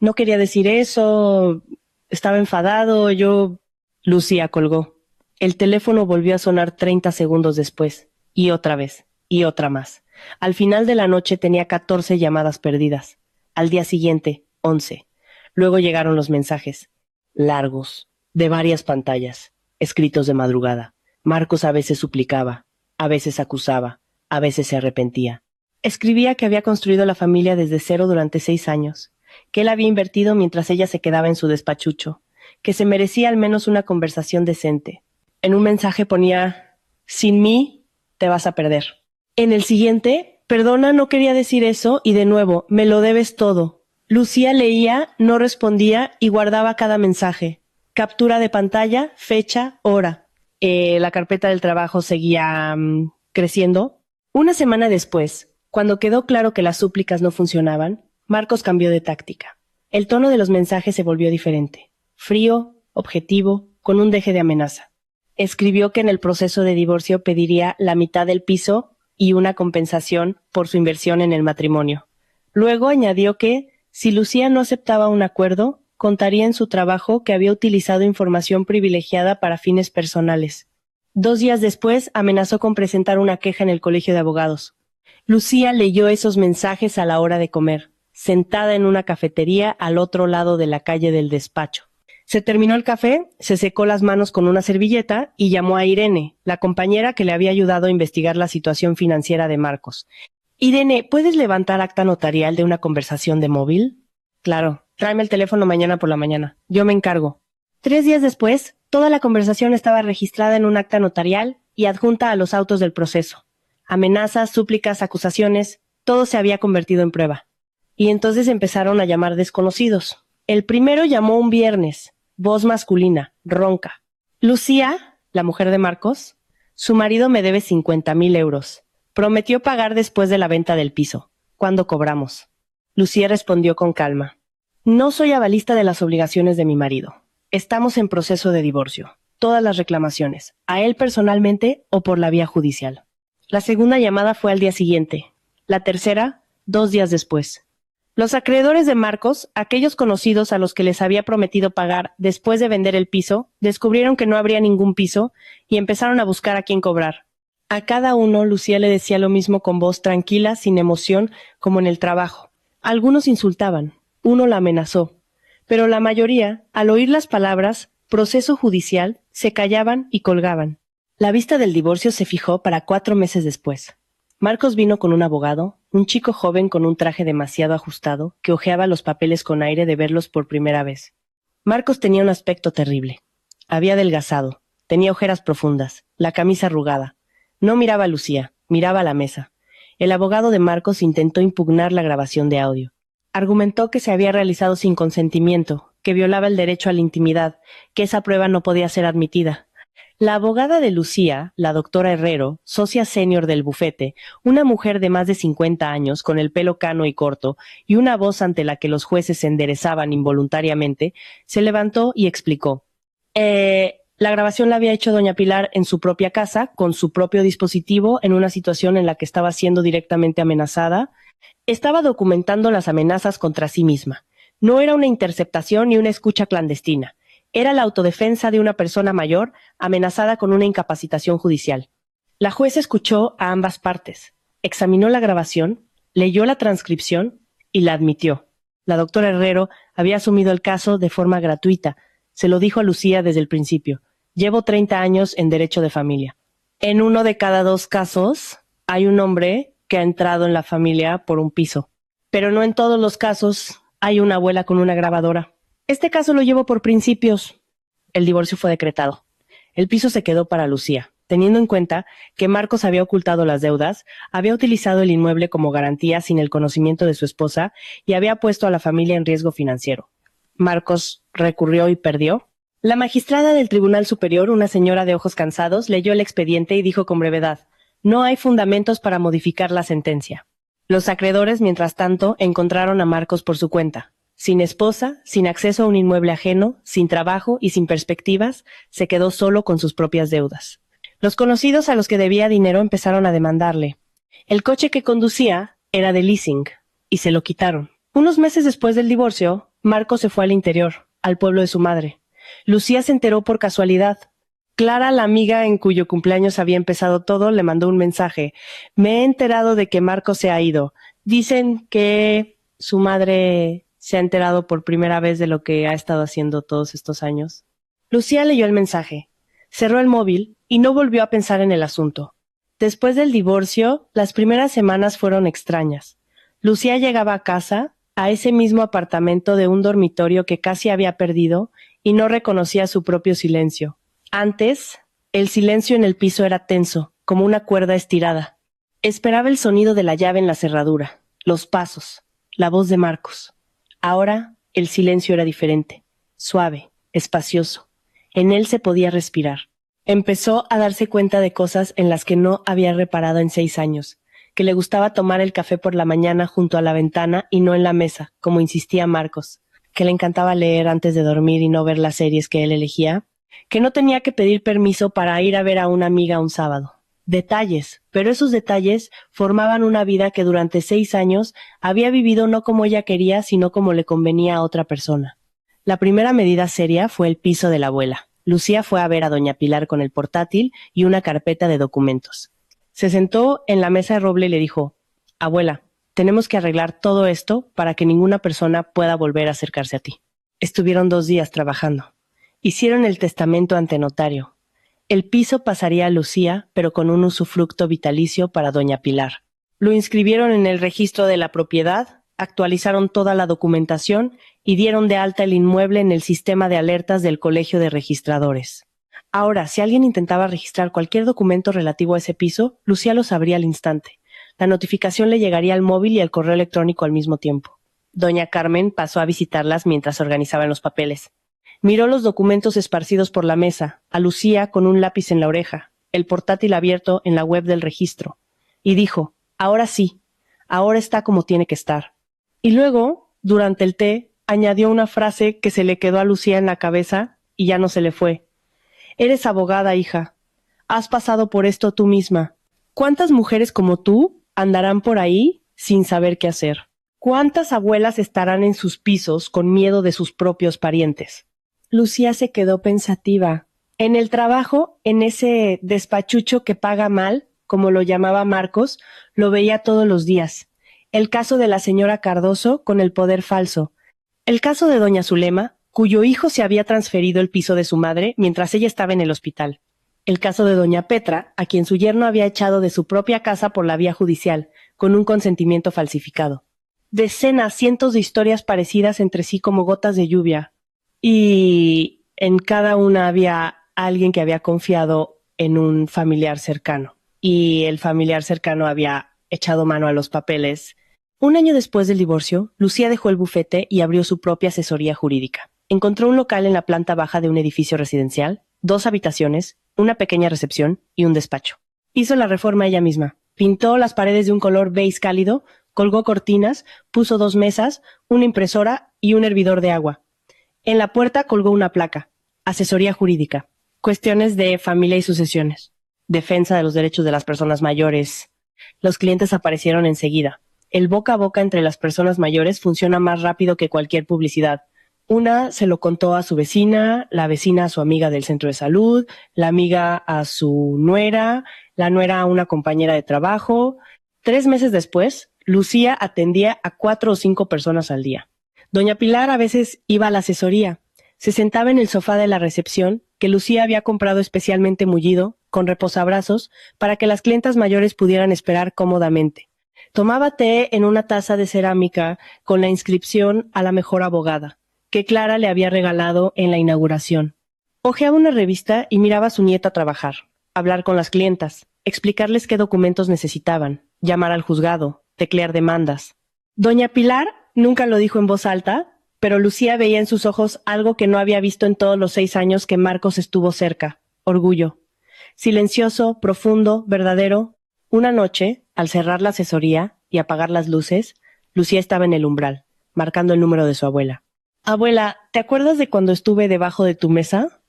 No quería decir eso, estaba enfadado, yo... Lucía colgó. El teléfono volvió a sonar 30 segundos después, y otra vez, y otra más. Al final de la noche tenía 14 llamadas perdidas. Al día siguiente, 11. Luego llegaron los mensajes, largos, de varias pantallas, escritos de madrugada. Marcos a veces suplicaba, a veces acusaba, a veces se arrepentía. Escribía que había construido la familia desde cero durante 6 años, que él había invertido mientras ella se quedaba en su despachucho, que se merecía al menos una conversación decente. En un mensaje ponía, sin mí, te vas a perder. En el siguiente, perdona, no quería decir eso, y de nuevo, me lo debes todo. Lucía leía, no respondía y guardaba cada mensaje. Captura de pantalla, fecha, hora. La carpeta del trabajo seguía creciendo. Una semana después, cuando quedó claro que las súplicas no funcionaban, Marcos cambió de táctica. El tono de los mensajes se volvió diferente. Frío, objetivo, con un deje de amenaza. Escribió que en el proceso de divorcio pediría la mitad del piso y una compensación por su inversión en el matrimonio. Luego añadió que, si Lucía no aceptaba un acuerdo, contaría en su trabajo que había utilizado información privilegiada para fines personales. 2 días después, amenazó con presentar una queja en el colegio de abogados. Lucía leyó esos mensajes a la hora de comer, sentada en una cafetería al otro lado de la calle del despacho. Se terminó el café, se secó las manos con una servilleta y llamó a Irene, la compañera que le había ayudado a investigar la situación financiera de Marcos. Irene, ¿puedes levantar acta notarial de una conversación de móvil? Claro, tráeme el teléfono mañana por la mañana. Yo me encargo. 3 días después, toda la conversación estaba registrada en un acta notarial y adjunta a los autos del proceso. Amenazas, súplicas, acusaciones, todo se había convertido en prueba. Y entonces empezaron a llamar desconocidos. El primero llamó un viernes, voz masculina, ronca. Lucía, la mujer de Marcos, su marido me debe 50,000 euros. Prometió pagar después de la venta del piso. ¿Cuándo cobramos? Lucía respondió con calma. No soy avalista de las obligaciones de mi marido. Estamos en proceso de divorcio. Todas las reclamaciones, a él personalmente o por la vía judicial. La segunda llamada fue al día siguiente. La tercera, 2 días después. Los acreedores de Marcos, aquellos conocidos a los que les había prometido pagar después de vender el piso, descubrieron que no habría ningún piso y empezaron a buscar a quién cobrar. A cada uno Lucía le decía lo mismo con voz tranquila, sin emoción, como en el trabajo. Algunos insultaban, uno la amenazó, pero la mayoría, al oír las palabras proceso judicial, se callaban y colgaban. La vista del divorcio se fijó para 4 meses después. Marcos vino con un abogado, un chico joven con un traje demasiado ajustado, que hojeaba los papeles con aire de verlos por primera vez. Marcos tenía un aspecto terrible. Había adelgazado, tenía ojeras profundas, la camisa arrugada. No miraba a Lucía, miraba a la mesa. El abogado de Marcos intentó impugnar la grabación de audio. Argumentó que se había realizado sin consentimiento, que violaba el derecho a la intimidad, que esa prueba no podía ser admitida. La abogada de Lucía, la doctora Herrero, socia senior del bufete, una mujer de más de 50 años, con el pelo cano y corto, y una voz ante la que los jueces se enderezaban involuntariamente, se levantó y explicó. La grabación la había hecho doña Pilar en su propia casa, con su propio dispositivo, en una situación en la que estaba siendo directamente amenazada. Estaba documentando las amenazas contra sí misma. No era una interceptación ni una escucha clandestina. Era la autodefensa de una persona mayor amenazada con una incapacitación judicial. La jueza escuchó a ambas partes, examinó la grabación, leyó la transcripción y la admitió. La doctora Herrero había asumido el caso de forma gratuita. Se lo dijo a Lucía desde el principio. Llevo 30 años en derecho de familia. En 1 de cada 2 casos hay un hombre que ha entrado en la familia por un piso. Pero no en todos los casos hay una abuela con una grabadora. Este caso lo llevo por principios. El divorcio fue decretado. El piso se quedó para Lucía. teniendo en cuenta que Marcos había ocultado las deudas, había utilizado el inmueble como garantía sin el conocimiento de su esposa y había puesto a la familia en riesgo financiero. Marcos recurrió y perdió. La magistrada del Tribunal Superior, una señora de ojos cansados, leyó el expediente y dijo con brevedad: no hay fundamentos para modificar la sentencia. Los acreedores, mientras tanto, encontraron a Marcos por su cuenta. Sin esposa, sin acceso a un inmueble ajeno, sin trabajo y sin perspectivas, se quedó solo con sus propias deudas. Los conocidos a los que debía dinero empezaron a demandarle. El coche que conducía era de leasing, y se lo quitaron. Unos meses después del divorcio, Marcos se fue al interior, al pueblo de su madre. Lucía se enteró por casualidad. Clara, la amiga en cuyo cumpleaños había empezado todo, le mandó un mensaje. Me he enterado de que Marcos se ha ido. Dicen que su madre se ha enterado por primera vez de lo que ha estado haciendo todos estos años. Lucía leyó el mensaje, cerró el móvil y no volvió a pensar en el asunto. Después del divorcio, las primeras semanas fueron extrañas. Lucía llegaba a casa, a ese mismo apartamento de un dormitorio que casi había perdido, y no reconocía su propio silencio. Antes, el silencio en el piso era tenso, como una cuerda estirada. Esperaba el sonido de la llave en la cerradura, los pasos, la voz de Marcos. Ahora, el silencio era diferente, suave, espacioso. En él se podía respirar. Empezó a darse cuenta de cosas en las que no había reparado en 6 años, que le gustaba tomar el café por la mañana junto a la ventana y no en la mesa, como insistía Marcos, que le encantaba leer antes de dormir y no ver las series que él elegía, que no tenía que pedir permiso para ir a ver a una amiga un sábado. Detalles, pero esos detalles formaban una vida que durante 6 años había vivido no como ella quería, sino como le convenía a otra persona. La primera medida seria fue el piso de la abuela. Lucía fue a ver a doña Pilar con el portátil y una carpeta de documentos. Se sentó en la mesa de roble y le dijo: abuela, tenemos que arreglar todo esto para que ninguna persona pueda volver a acercarse a ti. Estuvieron 2 días trabajando. Hicieron el testamento ante notario. El piso pasaría a Lucía, pero con un usufructo vitalicio para doña Pilar. Lo inscribieron en el registro de la propiedad, actualizaron toda la documentación y dieron de alta el inmueble en el sistema de alertas del Colegio de Registradores. Ahora, si alguien intentaba registrar cualquier documento relativo a ese piso, Lucía lo sabría al instante. La notificación le llegaría al móvil y al correo electrónico al mismo tiempo. Doña Carmen pasó a visitarlas mientras organizaban los papeles. Miró los documentos esparcidos por la mesa, a Lucía con un lápiz en la oreja, el portátil abierto en la web del registro, y dijo: ahora sí, ahora está como tiene que estar. Y luego, durante el té, añadió una frase que se le quedó a Lucía en la cabeza y ya no se le fue. Eres abogada, hija. Has pasado por esto tú misma. ¿Cuántas mujeres como tú andarán por ahí sin saber qué hacer? ¿Cuántas abuelas estarán en sus pisos con miedo de sus propios parientes? Lucía se quedó pensativa. En el trabajo, en ese despachucho que paga mal, como lo llamaba Marcos, lo veía todos los días. El caso de la señora Cardoso con el poder falso. El caso de doña Zulema, cuyo hijo se había transferido el piso de su madre mientras ella estaba en el hospital. El caso de doña Petra, a quien su yerno había echado de su propia casa por la vía judicial, con un consentimiento falsificado. Decenas, cientos de historias parecidas entre sí como gotas de lluvia. Y en cada una había alguien que había confiado en un familiar cercano. Y el familiar cercano había echado mano a los papeles. Un año después del divorcio, Lucía dejó el bufete y abrió su propia asesoría jurídica. Encontró un local en la planta baja de un edificio residencial, 2 habitaciones, una pequeña recepción y un despacho. Hizo la reforma ella misma. Pintó las paredes de un color beige cálido, colgó cortinas, puso 2 mesas, una impresora y un hervidor de agua. En la puerta colgó una placa: asesoría jurídica, cuestiones de familia y sucesiones, defensa de los derechos de las personas mayores. Los clientes aparecieron enseguida. El boca a boca entre las personas mayores funciona más rápido que cualquier publicidad. Una se lo contó a su vecina, la vecina a su amiga del centro de salud, la amiga a su nuera, la nuera a una compañera de trabajo. 3 meses después, Lucía atendía a 4 o 5 personas al día. Doña Pilar a veces iba a la asesoría. Se sentaba en el sofá de la recepción, que Lucía había comprado especialmente mullido, con reposabrazos, para que las clientas mayores pudieran esperar cómodamente. Tomaba té en una taza de cerámica con la inscripción a la mejor abogada, que Clara le había regalado en la inauguración. Hojeaba una revista y miraba a su nieta trabajar. hablar con las clientas, explicarles qué documentos necesitaban, llamar al juzgado, teclear demandas. Doña Pilar nunca lo dijo en voz alta, pero Lucía veía en sus ojos algo que no había visto en todos los 6 años que Marcos estuvo cerca: orgullo. Silencioso, profundo, verdadero. Una noche, al cerrar la asesoría y apagar las luces, Lucía estaba en el umbral, marcando el número de su abuela. Abuela, ¿te acuerdas de cuando estuve debajo de tu mesa?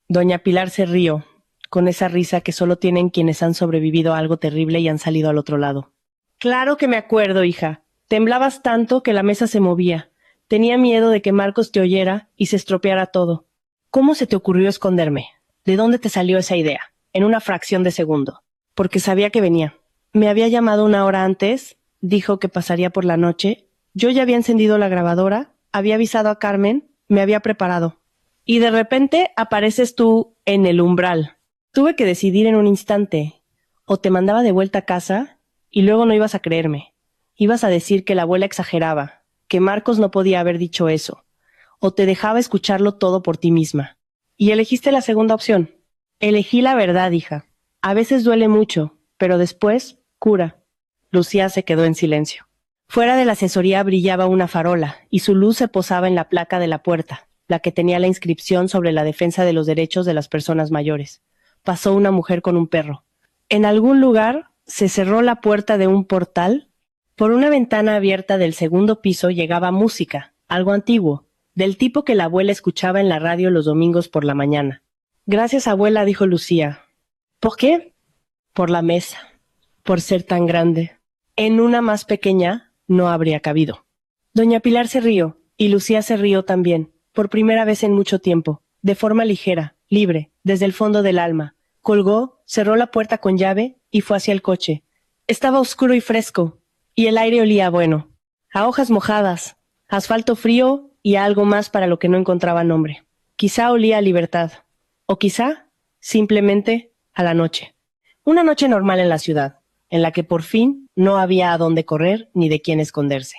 Doña Pilar se rió, con esa risa que solo tienen quienes han sobrevivido a algo terrible y han salido al otro lado. Claro que me acuerdo, hija. Temblabas tanto que la mesa se movía. Tenía miedo de que Marcos te oyera y se estropeara todo. ¿Cómo se te ocurrió esconderme? ¿De dónde te salió esa idea? En una fracción de segundo. Porque sabía que venía. Me había llamado 1 hora antes, dijo que pasaría por la noche. Yo ya había encendido la grabadora, había avisado a Carmen, me había preparado. Y de repente apareces tú en el umbral. Tuve que decidir en un instante. O te mandaba de vuelta a casa y luego no ibas a creerme. Ibas a decir que la abuela exageraba, que Marcos no podía haber dicho eso. O te dejaba escucharlo todo por ti misma. Y elegiste la segunda opción. Elegí la verdad, hija. A veces duele mucho, pero después cura. Lucía se quedó en silencio. Fuera de la asesoría brillaba una farola, y su luz se posaba en la placa de la puerta, la que tenía la inscripción sobre la defensa de los derechos de las personas mayores. Pasó una mujer con un perro. En algún lugar se cerró la puerta de un portal. Por una ventana abierta del segundo piso llegaba música, algo antiguo, del tipo que la abuela escuchaba en la radio los domingos por la mañana. Gracias, abuela, dijo Lucía. ¿Por qué? Por la mesa, por ser tan grande. En una más pequeña no habría cabido. Doña Pilar se rió, y Lucía se rió también, por primera vez en mucho tiempo, de forma ligera, libre, desde el fondo del alma. Colgó, cerró la puerta con llave y fue hacia el coche. Estaba oscuro y fresco, y el aire olía bueno, a hojas mojadas, asfalto frío y a algo más para lo que no encontraba nombre. Quizá olía a libertad, o quizá, simplemente, a la noche. Una noche normal en la ciudad, en la que por fin no había a dónde correr ni de quién esconderse.